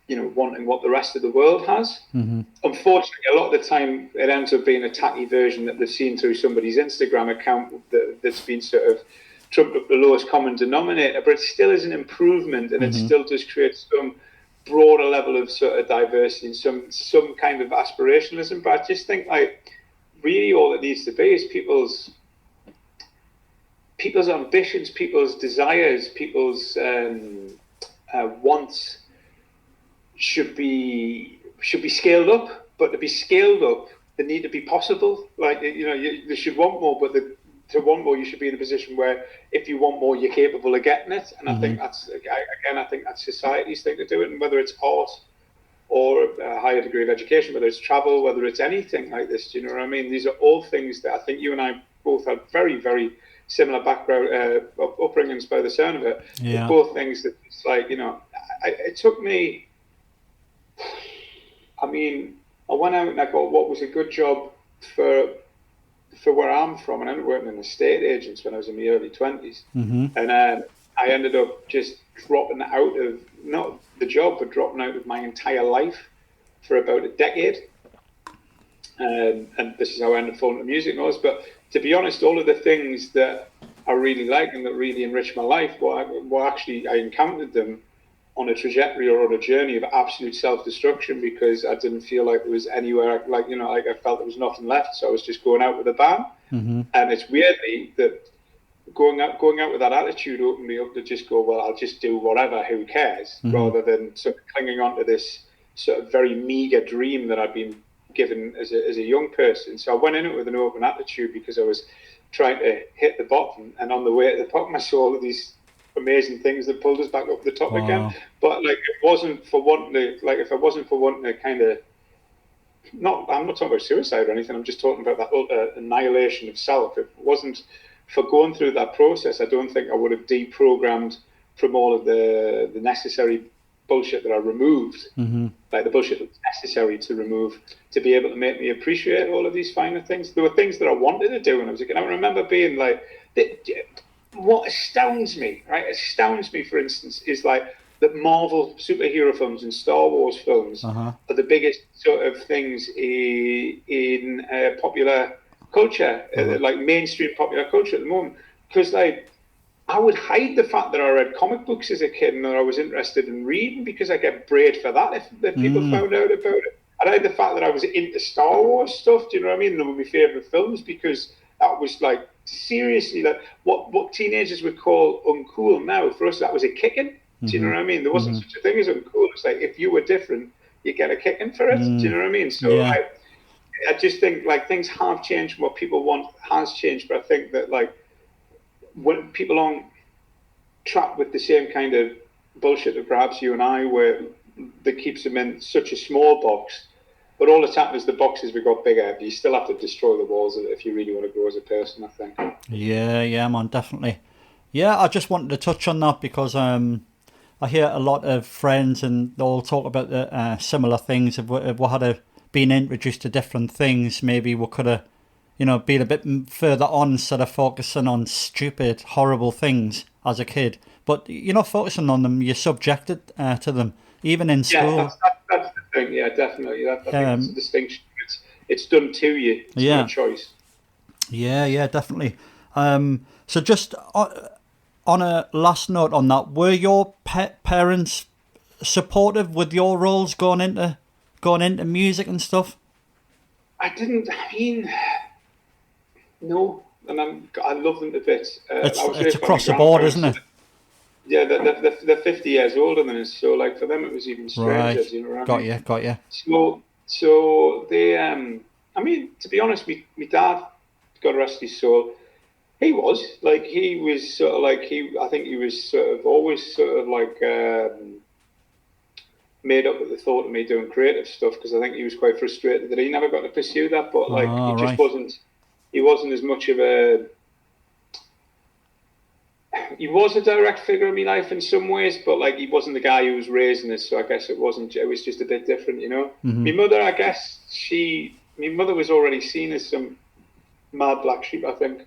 you know, wanting what the rest of the world has. Unfortunately, a lot of the time it ends up being a tacky version that they've seen through somebody's Instagram account that's been sort of trumped up the lowest common denominator, but it still is an improvement, and it still does create some broader level of sort of diversity and some kind of aspirationalism. But I just think, like, really all it needs to be is people's ambitions, people's desires, people's wants should be scaled up. But to be scaled up, they need to be possible. Like, you know, they should want more, but to want more, you should be in a position where if you want more, you're capable of getting it. And I think that's, again, I think that's society's thing to do it. And whether it's art or a higher degree of education, whether it's travel, whether it's anything like this, do you know what I mean? These are all things that I think you and I both have very, very similar background, upbringings by the sound of it. Yeah. Both things that it's like, you know, it took me, I mean, I went out and I got what was a good job for where I'm from, and I ended up working in estate agents when I was in my early 20s. And I ended up just dropping out of, not the job, but dropping out of my entire life for about a decade. And this is how I ended up falling into music and all this. But to be honest, all of the things that I really like and that really enriched my life, well, actually I encountered them on a trajectory or on a journey of absolute self-destruction, because I didn't feel like there was anywhere, like, you know, like I felt there was nothing left, so I was just going out with a bang. And it's weirdly that going out with that attitude opened me up to just go, well, I'll just do whatever, who cares, rather than sort of clinging on to this sort of very meager dream that I'd been given as a young person. So I went in it with an open attitude because I was trying to hit the bottom, and on the way to the bottom I saw all of these amazing things that pulled us back up the top again. But like, if I wasn't for wanting to kind of, I'm not talking about suicide or anything, I'm just talking about that annihilation of self. If it wasn't for going through that process, I don't think I would have deprogrammed from all of the necessary bullshit that I removed, like the bullshit that was necessary to remove, to be able to make me appreciate all of these finer things. There were things that I wanted to do when I was a kid. I remember being like, what astounds me, for instance, is like that Marvel superhero films and Star Wars films are the biggest sort of things in popular culture, like mainstream popular culture at the moment. Because like, I would hide the fact that I read comic books as a kid and that I was interested in reading, because I get braid for that if people found out about it. I'd hide the fact that I was into Star Wars stuff, do you know what I mean? They were my favourite films, because that was like, seriously, like what teenagers would call uncool now, for us that was a kicking. Do you know what I mean? There wasn't such a thing as uncool. It's like, if you were different, you get a kicking for it. Do you know what I mean? So I just think like things have changed. What people want has changed, but I think that like when people aren't trapped with the same kind of bullshit that perhaps you and I were, that keeps them in such a small box. But all that's happened is the boxes we got bigger, but you still have to destroy the walls if you really want to grow as a person, I think. Yeah, man, definitely. Yeah, I just wanted to touch on that because I hear a lot of friends and they all talk about the similar things. If we had been introduced to different things, maybe we could have, you know, been a bit further on instead of focusing on stupid, horrible things as a kid. But you're not focusing on them, you're subjected to them, even in school. Yeah, that's the thing. Yeah, definitely. I think that's a distinction. It's done to you. It's not a choice. Yeah, definitely. So just on a last note on that, were your parents supportive with your roles going into music and stuff? No, and I love them to bits. It's across the board, isn't it? Yeah, they're 50 years older than us, so like for them it was even stranger. Right. You know what I mean? Got you. So they, I mean, to be honest, my dad, God rest his soul, He was sort of like I think he was sort of always sort of like made up with the thought of me doing creative stuff, because I think he was quite frustrated that he never got to pursue that. But like he just wasn't. He wasn't as much of a. He was a direct figure in my life in some ways, but like he wasn't the guy who was raising us. So I guess it wasn't. It was just a bit different, you know. Mm-hmm. My mother, I guess my mother was already seen as some mad black sheep, I think.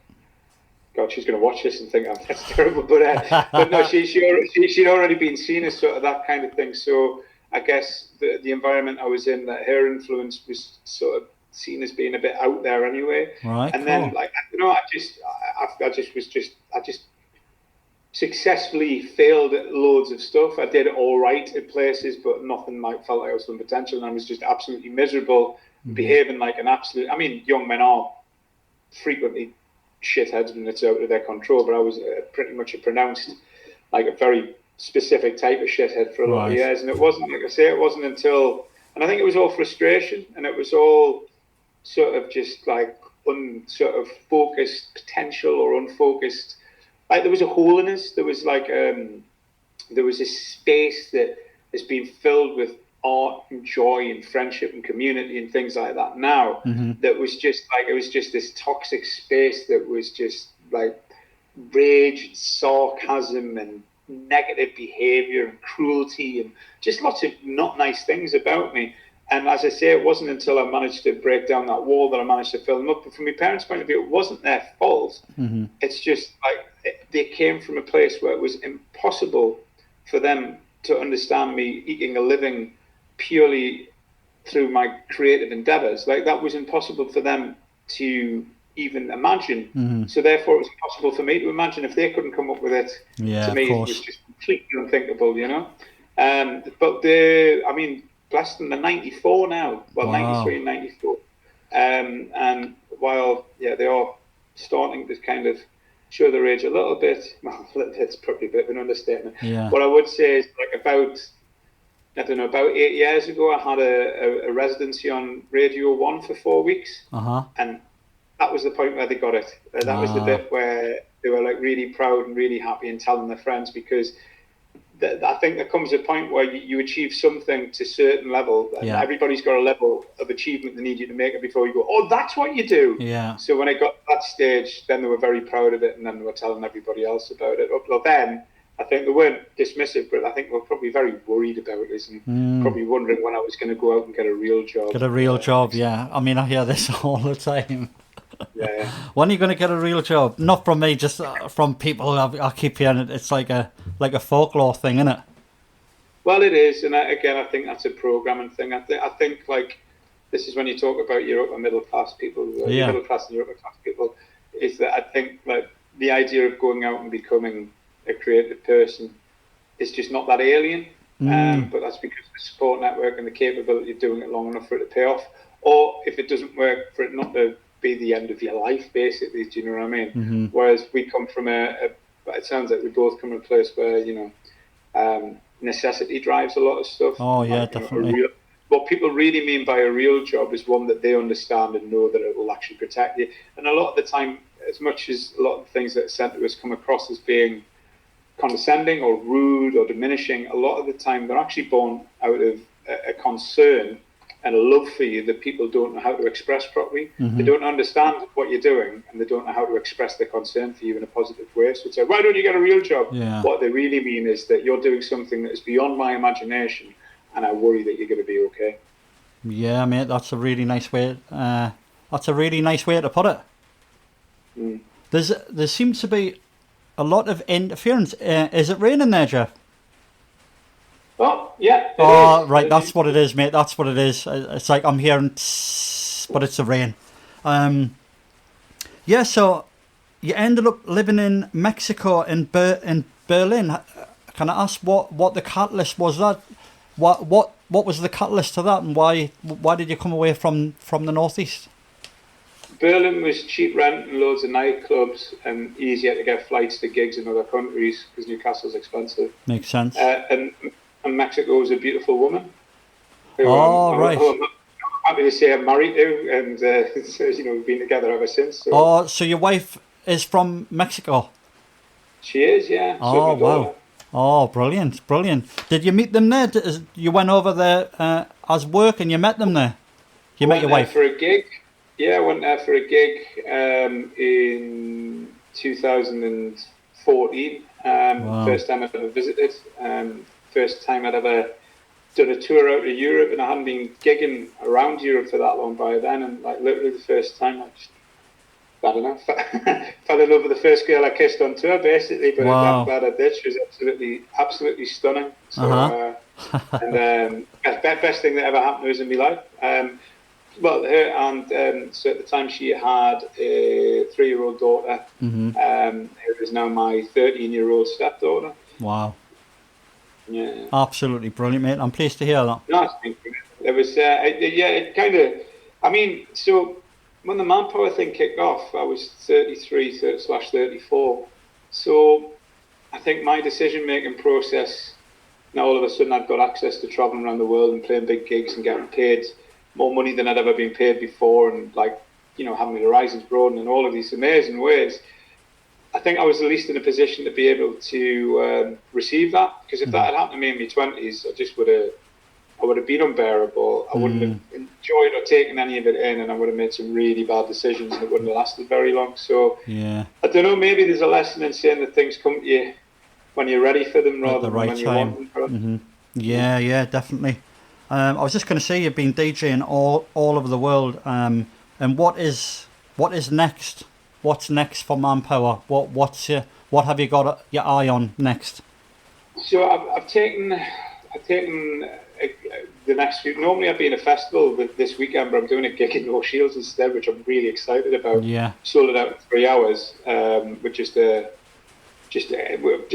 God, she's going to watch this and think, oh, that's terrible. But no, she'd already been seen as sort of that kind of thing. So I guess the environment I was in, that her influence was sort of seen as being a bit out there anyway. Right. And then, like, you know, I just successfully failed at loads of stuff. I did all right at places, but nothing like felt like I was full potential, and I was just absolutely miserable, behaving like an absolute. I mean, young men are frequently shitheads when it's out of their control, but I was pretty much a pronounced, like a very specific type of shithead for a lot of years. And it wasn't, like I say, it wasn't until, and I think it was all frustration, and it was all sort of just like sort of focused potential or unfocused. Like there was a hole in us. There was like there was a space that has been filled with art and joy and friendship and community and things like that now, that was just like, it was just this toxic space that was just like rage and sarcasm and negative behavior and cruelty and just lots of not nice things about me. And as I say, it wasn't until I managed to break down that wall that I managed to fill them up. But from my parents' point of view, it wasn't their fault. It's just like they came from a place where it was impossible for them to understand me eking a living purely through my creative endeavors. Like that was impossible for them to even imagine. So therefore it was impossible for me to imagine. If they couldn't come up with it, to me it was just completely unthinkable, you know. But I mean, bless them, they're 94 now. Well, 93 and 94. And while they are starting to kind of show their age a little bit, well, it's probably a bit of an understatement. What I would say is, like, about 8 years ago, I had a residency on Radio 1 for 4 weeks. And that was the point where they got it. That was the bit where they were like really proud and really happy and telling their friends, because I think there comes a point where you achieve something to a certain level. Everybody's got a level of achievement they need you to make it before you go, oh, that's what you do. So when I got to that stage, then they were very proud of it, and then they were telling everybody else about it. Well, then I think they weren't dismissive, but I think they were probably very worried about this and probably wondering when I was going to go out and get a real job. Get a real job, yeah. I mean, I hear this all the time. When are you going to get a real job? Not from me, just from people. I keep hearing it. It's like a folklore thing, isn't it? Well, it is, and I think that's a programming thing. I think like this is when you talk about your upper middle class people, your middle class and your upper class people, is that I think like the idea of going out and becoming a creative person is just not that alien. But that's because the support network and the capability of doing it long enough for it to pay off, or if it doesn't work, for it not to be the end of your life, basically. Do you know what I mean? Whereas we come from it sounds like we both come from a place where, you know, necessity drives a lot of stuff. Oh yeah, like, definitely. What people really mean by a real job is one that they understand and know that it will actually protect you. And a lot of the time, as much as a lot of the things that are sent to us come across as being condescending or rude or diminishing, a lot of the time they're actually born out of a concern and a love for you that people don't know how to express properly. They don't understand what you're doing, and they don't know how to express their concern for you in a positive way. So it's like, why don't you get a real job? What they really mean is that you're doing something that is beyond my imagination, and I worry that you're going to be okay. Yeah, mate, that's a really nice way. That's a really nice way to put it. There seems to be a lot of interference. Is it raining there, Geoff? Oh, yeah. Oh, right, that's what it is, mate. That's what it is. It's like I'm hearing tss, but it's the rain. Yeah, so you ended up living in Mexico, in Berlin. Can I ask what the catalyst was? That what was the catalyst to that, and why did you come away from the northeast? Berlin was cheap rent and loads of nightclubs, and easier to get flights to gigs in other countries because Newcastle's expensive. Makes sense. And Mexico was a beautiful woman. Right. I'm happy to say I'm married to, and so, you know, we've been together ever since. So. Oh, so your wife is from Mexico. She is, yeah. Oh, wow. Oh, brilliant. Did you meet them there? You went over there as work and you met them there? You met your wife? For a gig. Yeah, I went there for a gig in 2014. Wow. First time I'd ever visited. First time I'd ever done a tour out of Europe, and I hadn't been gigging around Europe for that long by then. And like literally the first time, I just, I don't know, fell in love with the first girl I kissed on tour, basically. But wow. I'm glad I did. She was absolutely stunning. So, and best thing that ever happened to us in my life. Well, her and so at the time she had a 3-year-old daughter. Mm-hmm. Who is now my 13-year-old stepdaughter. Wow. Yeah. Absolutely brilliant, mate. I'm pleased to hear that. No, it was, it kind of, I mean, so when the Manpower thing kicked off, I was 33/34. So I think my decision-making process, now all of a sudden I've got access to traveling around the world and playing big gigs and getting paid more money than I'd ever been paid before, and like, you know, having my horizons broadened in all of these amazing ways. I think I was at least in a position to be able to receive that, because if that had happened to me in my 20s, I would have been unbearable. I wouldn't have enjoyed or taken any of it in, and I would have made some really bad decisions, and it wouldn't have lasted very long. So yeah, I don't know, maybe there's a lesson in saying that things come to you when you're ready for them, rather than when you want them. Mm-hmm. Yeah, definitely. I was just going to say, you've been DJing all over the world, and what is next? What's next for Manpower? What have you got your eye on next? So I've taken the next few. Normally I'd be in a festival this weekend, but I'm doing a gig in North Shields instead, which I'm really excited about. Yeah. Sold it out in 3 hours, with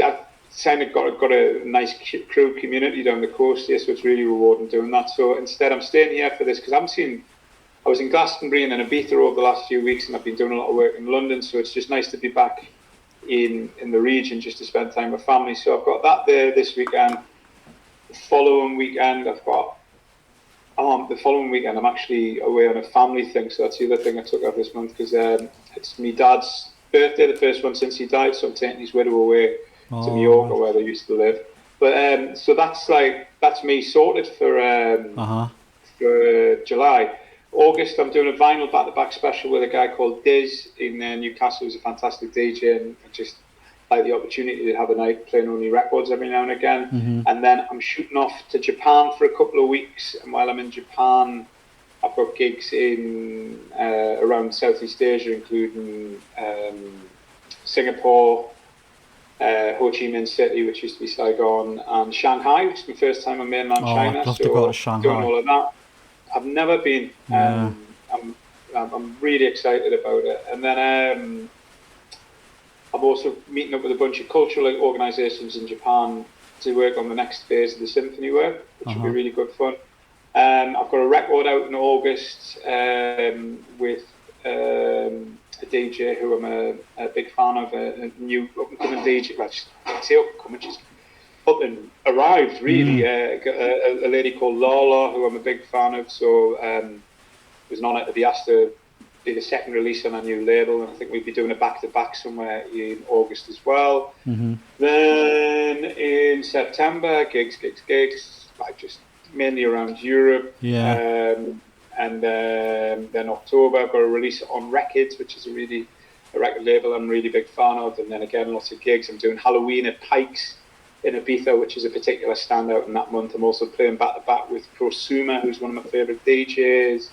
I've kind of got a nice crew community down the coast here, so it's really rewarding doing that. So instead I'm staying here for this, because I was in Glastonbury and in Ibiza over the last few weeks, and I've been doing a lot of work in London, so it's just nice to be back in the region just to spend time with family. So I've got that there this weekend. The following weekend I'm actually away on a family thing, so that's the other thing I took off this month, because it's my dad's birthday, the first one since he died, so I'm taking his widow away to Mallorca, where they used to live. But so that's me sorted for July. August, I'm doing a vinyl back-to-back special with a guy called Diz in Newcastle, who's a fantastic DJ, and I just like the opportunity to have a night playing only records every now and again. Mm-hmm. And then I'm shooting off to Japan for a couple of weeks, and while I'm in Japan, I've got gigs in around Southeast Asia, including Singapore, Ho Chi Minh City, which used to be Saigon, and Shanghai, which is my first time in mainland China. I'd love to go to Shanghai. Doing all of that. I've never been. Yeah. I'm really excited about it. And then I'm also meeting up with a bunch of cultural organisations in Japan to work on the next phase of the symphony work, which will be really good fun. I've got a record out in August with a DJ who I'm a big fan of, a new up-and-coming DJ. Well, I say up-and-coming, she's up and arrived, really. A lady called Lala, who I'm a big fan of, so it was an honour to be asked to be the second release on a new label, and I think we'll be doing a back-to-back somewhere in August as well. Mm-hmm. Then in September, gigs, like just mainly around Europe. Yeah. And then October, I've got a release on Records, which is a record label I'm a really big fan of, and then again lots of gigs. I'm doing Halloween at Pikes in Ibiza, which is a particular standout in that month. I'm also playing back-to-back with Prosuma, who's one of my favourite DJs.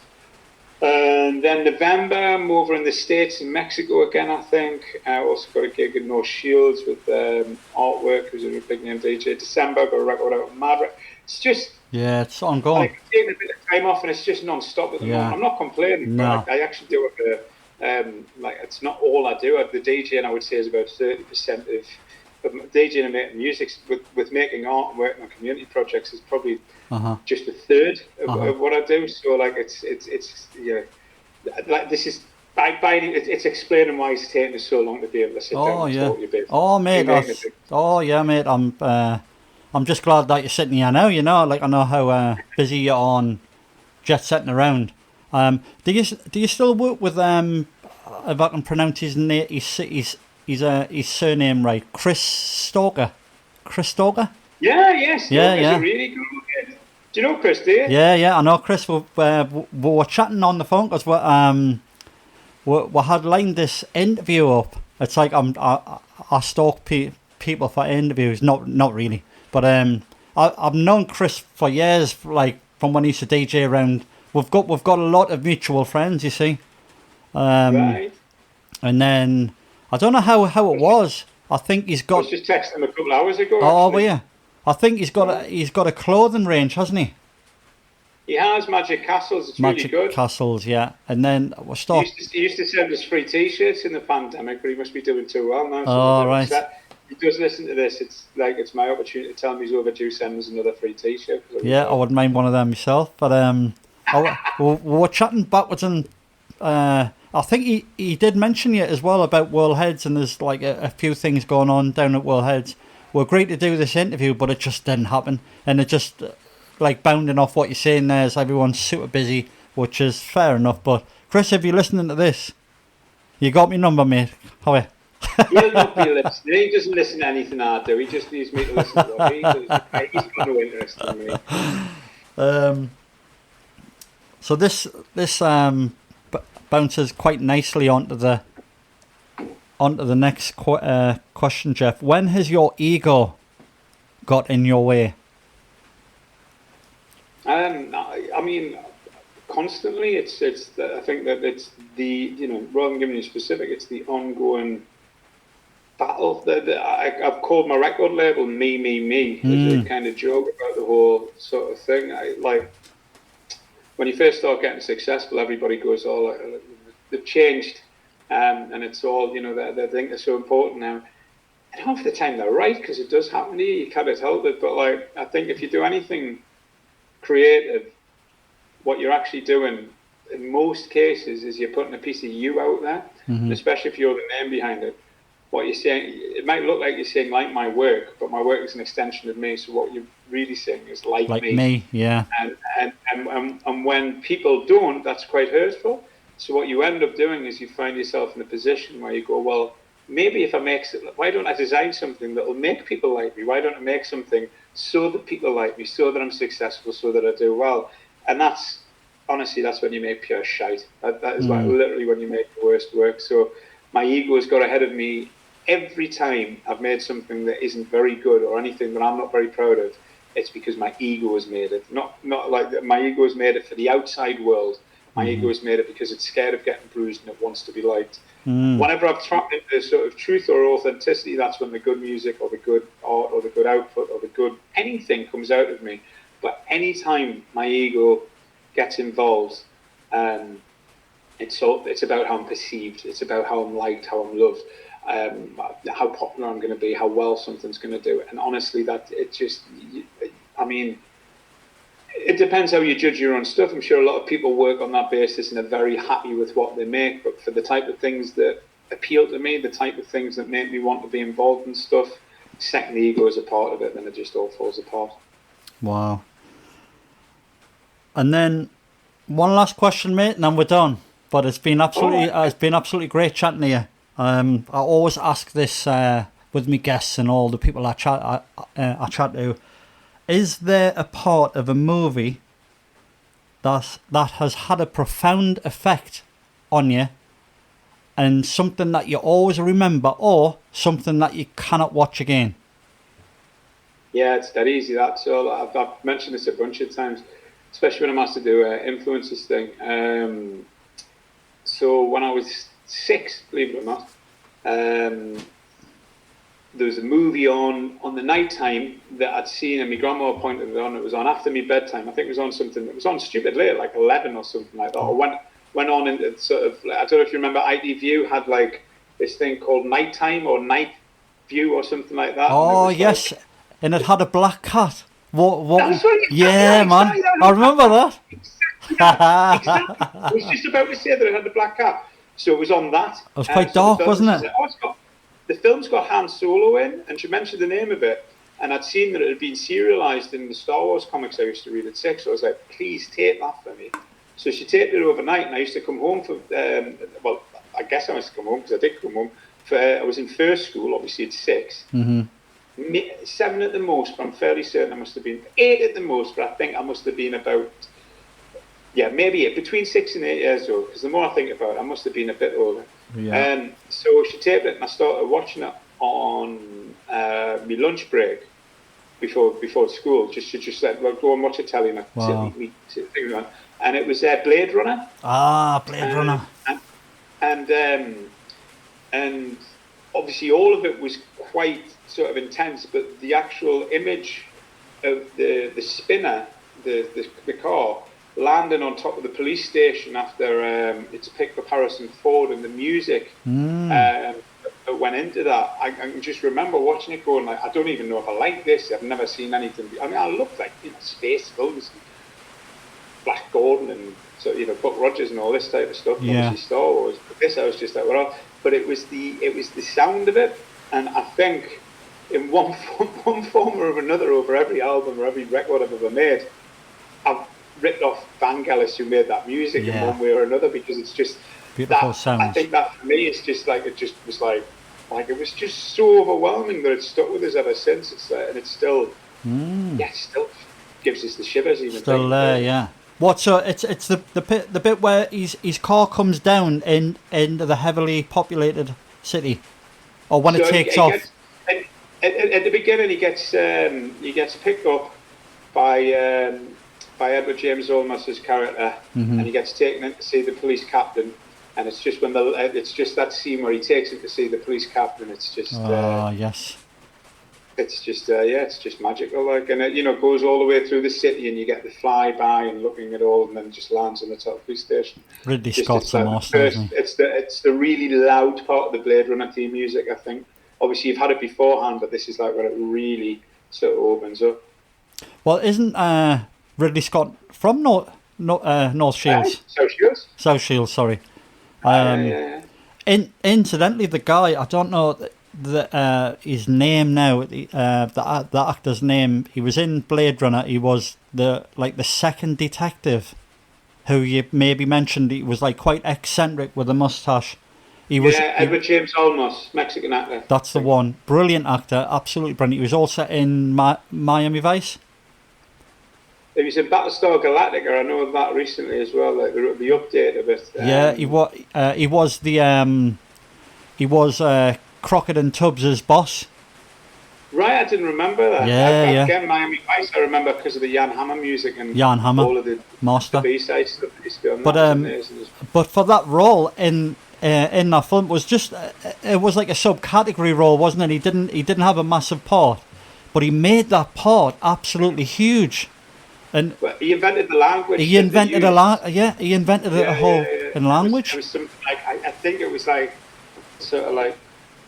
And then November, I'm over in the States, in Mexico again, I think. I also got a gig in North Shields with Artwork, who's a big name DJ. December, I've got a record out on Mad. It's just... Yeah, it's ongoing. Like, I'm taking a bit of time off, and it's just non-stop at the moment. I'm not complaining, but I actually do it. It's not all I do. The DJing, I would say, is about 30% of DJing and making music. With making art and working on community projects is probably just a third of what I do. So like it's like this is it's explaining why it's taking us so long to be able to sit down and talk to you, babe. Mate, I'm just glad that you're sitting here now. You know, like I know how busy you're on jet setting around. Do you still work with if I can pronounce his name, his surname right, Chris Stalker. Chris Stalker? Yeah, yes. Yeah, He's yeah. a really good kid. Do you know Chris, do you? Yeah, I know Chris. We were chatting on the phone because we had lined this interview up. It's like I stalk people for interviews. Not really, but I've known Chris for years, like from when he used to DJ around. We've got a lot of mutual friends, you see. Right. And then I don't know how it was. I think he's I got. was just texting him a couple hours ago. Oh, actually. yeah. I think he's got a clothing range, hasn't he? He has Magic Castles. It's Magic really good. Castles, yeah. And then we'll stop. He used to send us free T-shirts in the pandemic, but he must be doing too well now. So Oh, right. He does listen to this. It's my opportunity to tell him he's overdue. Send us another free T-shirt. Yeah, I wouldn't mind one of them myself. But we were chatting backwards, and I think he did mention you as well about World Heads, and there's like a few things going on down at World Heads. We agreed to do this interview, but it just didn't happen. And it just, like, bounding off what you're saying there is everyone's super busy, which is fair enough. But, Chris, if you're listening to this, you got my number, mate. How are you? He'll not be listening. He doesn't listen to anything I do. He just needs me to listen to what he does. He's got no interest in me. So this bounces quite nicely onto the next question, Geoff. When has your ego got in your way? I mean, constantly. I think that it's the, rather than giving you specific, it's the ongoing battle. I've called my record label Me as a kind of joke about the whole sort of thing. When you first start getting successful, everybody goes, "Oh, they've changed," and it's all, they think they're so important now. And half the time they're right, because it does happen to you. You can't help it. But I think if you do anything creative, what you're actually doing in most cases is you're putting a piece of you out there, especially if you're the name behind it. What you're saying, it might look like you're saying like my work, but my work is an extension of me. So what you're really saying is like me. Yeah. And when people don't, that's quite hurtful. So what you end up doing is you find yourself in a position where you go, well, maybe if why don't I design something that will make people like me? Why don't I make something so that people like me, so that I'm successful, so that I do well? And that's when you make pure shite. That is like literally when you make the worst work. So my ego has got ahead of me every time I've made something that isn't very good or anything that I'm not very proud of. It's because my ego has made it. Not like my ego has made it for the outside world. My ego has made it because it's scared of getting bruised and it wants to be liked. Whenever I've tapped into sort of truth or authenticity, that's when the good music or the good art or the good output or the good anything comes out of me. But anytime my ego gets involved, it's about how I'm perceived. It's about how I'm liked, how I'm loved, how popular I'm going to be, how well something's going to do. And honestly, it depends how you judge your own stuff. I'm sure a lot of people work on that basis and are very happy with what they make. But for the type of things that appeal to me, the type of things that make me want to be involved in stuff, second the ego is a part of it, then it just all falls apart. Wow. And then one last question, mate, and then we're done. But it's been absolutely great chatting to you. I always ask this with my guests and all the people I chat to. Is there a part of a movie that has had a profound effect on you, and something that you always remember, or something that you cannot watch again? Yeah, it's that easy. So I've mentioned this a bunch of times, especially when I'm asked to do an influencers thing. So when I was 6, believe it or not, there was a movie on the night time that I'd seen, and my grandma pointed it on. It was on after my bedtime. I think it was on something. It was on stupid late, like 11 or something like that. Or went on in sort of. I don't know if you remember. ITV had like this thing called Nighttime or Night View or something like that. Oh yes, and it had a black cat. What? Yeah, man, I remember that. Exactly. I was just about to say that it had the black cat. So it was on that. It was quite dark, wasn't it? The film's got Han Solo in, and she mentioned the name of it, and I'd seen that it had been serialized in the Star Wars comics I used to read at 6, so I was like, please tape that for me. So she taped it overnight, and I used to come home I guess I must come home because I did come home. I was in first school, obviously at 6. 7 at the most, but I'm fairly certain I must have been 8 at the most, but I think I must have been about, maybe between 6 and 8 years old, because the more I think about it, I must have been a bit older. So she taped it, and I started watching it on my lunch break before school, just like, well, go and watch a telly, and and it was Blade Runner. Blade Runner. And obviously all of it was quite sort of intense, but the actual image of the spinner, the car landing on top of the police station after it's picked up Harrison Ford, and the music that went into that, I can just remember watching it going like, I don't even know if I like this. I've never seen anything. I mean, I love like, space films, and Flash Gordon, and so Buck Rogers and all this type of stuff. Obviously Star Wars. But this I was just like, well, but it was the sound of it, and I think in one form or another, over every album or every record I've ever made, I've written off Vangelis, who made that music in one way or another, because it's just beautiful sounds. I think that for me is just like, it just was like it was just so overwhelming that it's stuck with us ever since. It's and it's still still gives us the shivers even. Still there, What? So it's the bit where his car comes down into the heavily populated city, or when it takes off. At the beginning, he gets picked up by Edward James Olmos's character, and he gets taken in to see the police captain. And it's just it's just that scene where he takes him to see the police captain. It's just it's just magical, like, and it goes all the way through the city, and you get the flyby and looking at all, and then just lands on the top police station. Ridley Scott's the master, isn't he? It's the really loud part of the Blade Runner theme music, I think. Obviously, you've had it beforehand, but this is like where it really sort of opens up. Well, isn't Ridley Scott from North Shields? South Shields, sorry. Incidentally, the guy, I don't know his name now, the actor's name. He was in Blade Runner. He was the second detective, who you maybe mentioned. He was like quite eccentric with a mustache. Edward James Olmos, Mexican actor. That's the one. Brilliant actor, absolutely brilliant. He was also in Miami Vice. He was in Battlestar Galactica. I know of that recently as well. Like the update of it. He was Crockett and Tubbs's boss. Right, I didn't remember that. Again, Miami Vice, I remember because of the Jan Hammer music and Jan Hammer, all of the master B-side stuff that he's done. But for that role in that film, it was like a subcategory role, wasn't it? He didn't have a massive part, but he made that part absolutely huge. And he invented the language. He invented a whole language. It was something like, I think it was like sort of like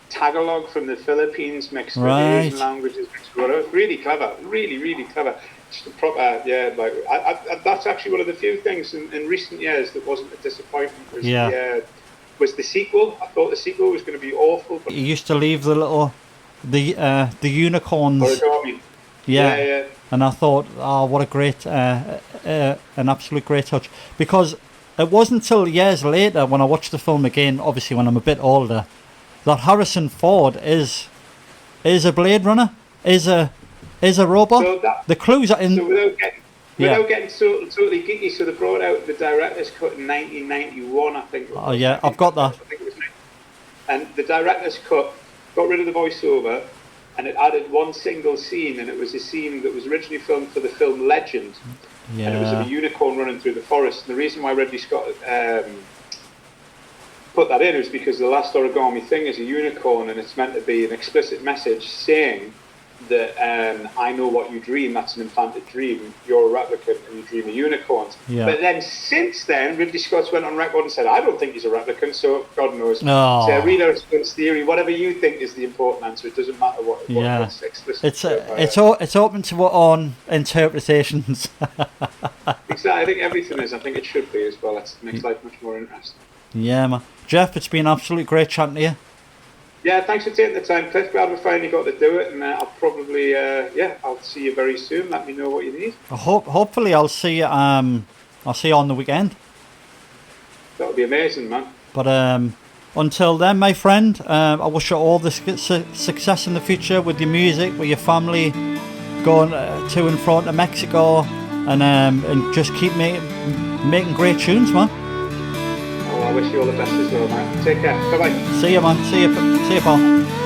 Tagalog from the Philippines mixed with Asian languages mixed with it. Really clever, really clever. Just a proper, that's actually one of the few things in recent years that wasn't a disappointment. Was the sequel. I thought the sequel was going to be awful. But he used to leave the unicorns. Origami. Yeah. And I thought, what a great, an absolute great touch. Because it wasn't until years later when I watched the film again, obviously when I'm a bit older, that Harrison Ford is a Blade Runner, is a robot. So the clues are in. So without getting totally geeky, so they brought out the director's cut in 1991, I think. Oh yeah, I've got that. And the director's cut got rid of the voiceover, and it added one single scene, and it was a scene that was originally filmed for the film Legend. Yeah. And it was of a unicorn running through the forest. And the reason why Ridley Scott put that in was because the last Origami thing is a unicorn, and it's meant to be an explicit message saying that I know what you dream, that's an implanted dream, you're a replicant and you dream of unicorns. Yeah. But then since then, Ridley Scott's went on record and said, I don't think he's a replicant, so God knows. No. So read Harrison's theory, whatever you think is the important answer, it doesn't matter what's explicit. It's open to our own interpretations. Exactly, I think everything is. I think it should be as well. It makes life much more interesting. Yeah, man. Geoff, it's been absolutely great chatting to you. Yeah, thanks for taking the time, Cliff. Glad we finally got to do it, and I'll probably, I'll see you very soon. Let me know what you need. Hopefully, I'll see you. I'll see you on the weekend. That would be amazing, man. But until then, my friend, I wish you all the success in the future with your music, with your family, going to and from to Mexico, and just keep making great tunes, man. Oh, I wish you all the best as well, man. Take care. Bye bye. See you, man. See you, pal.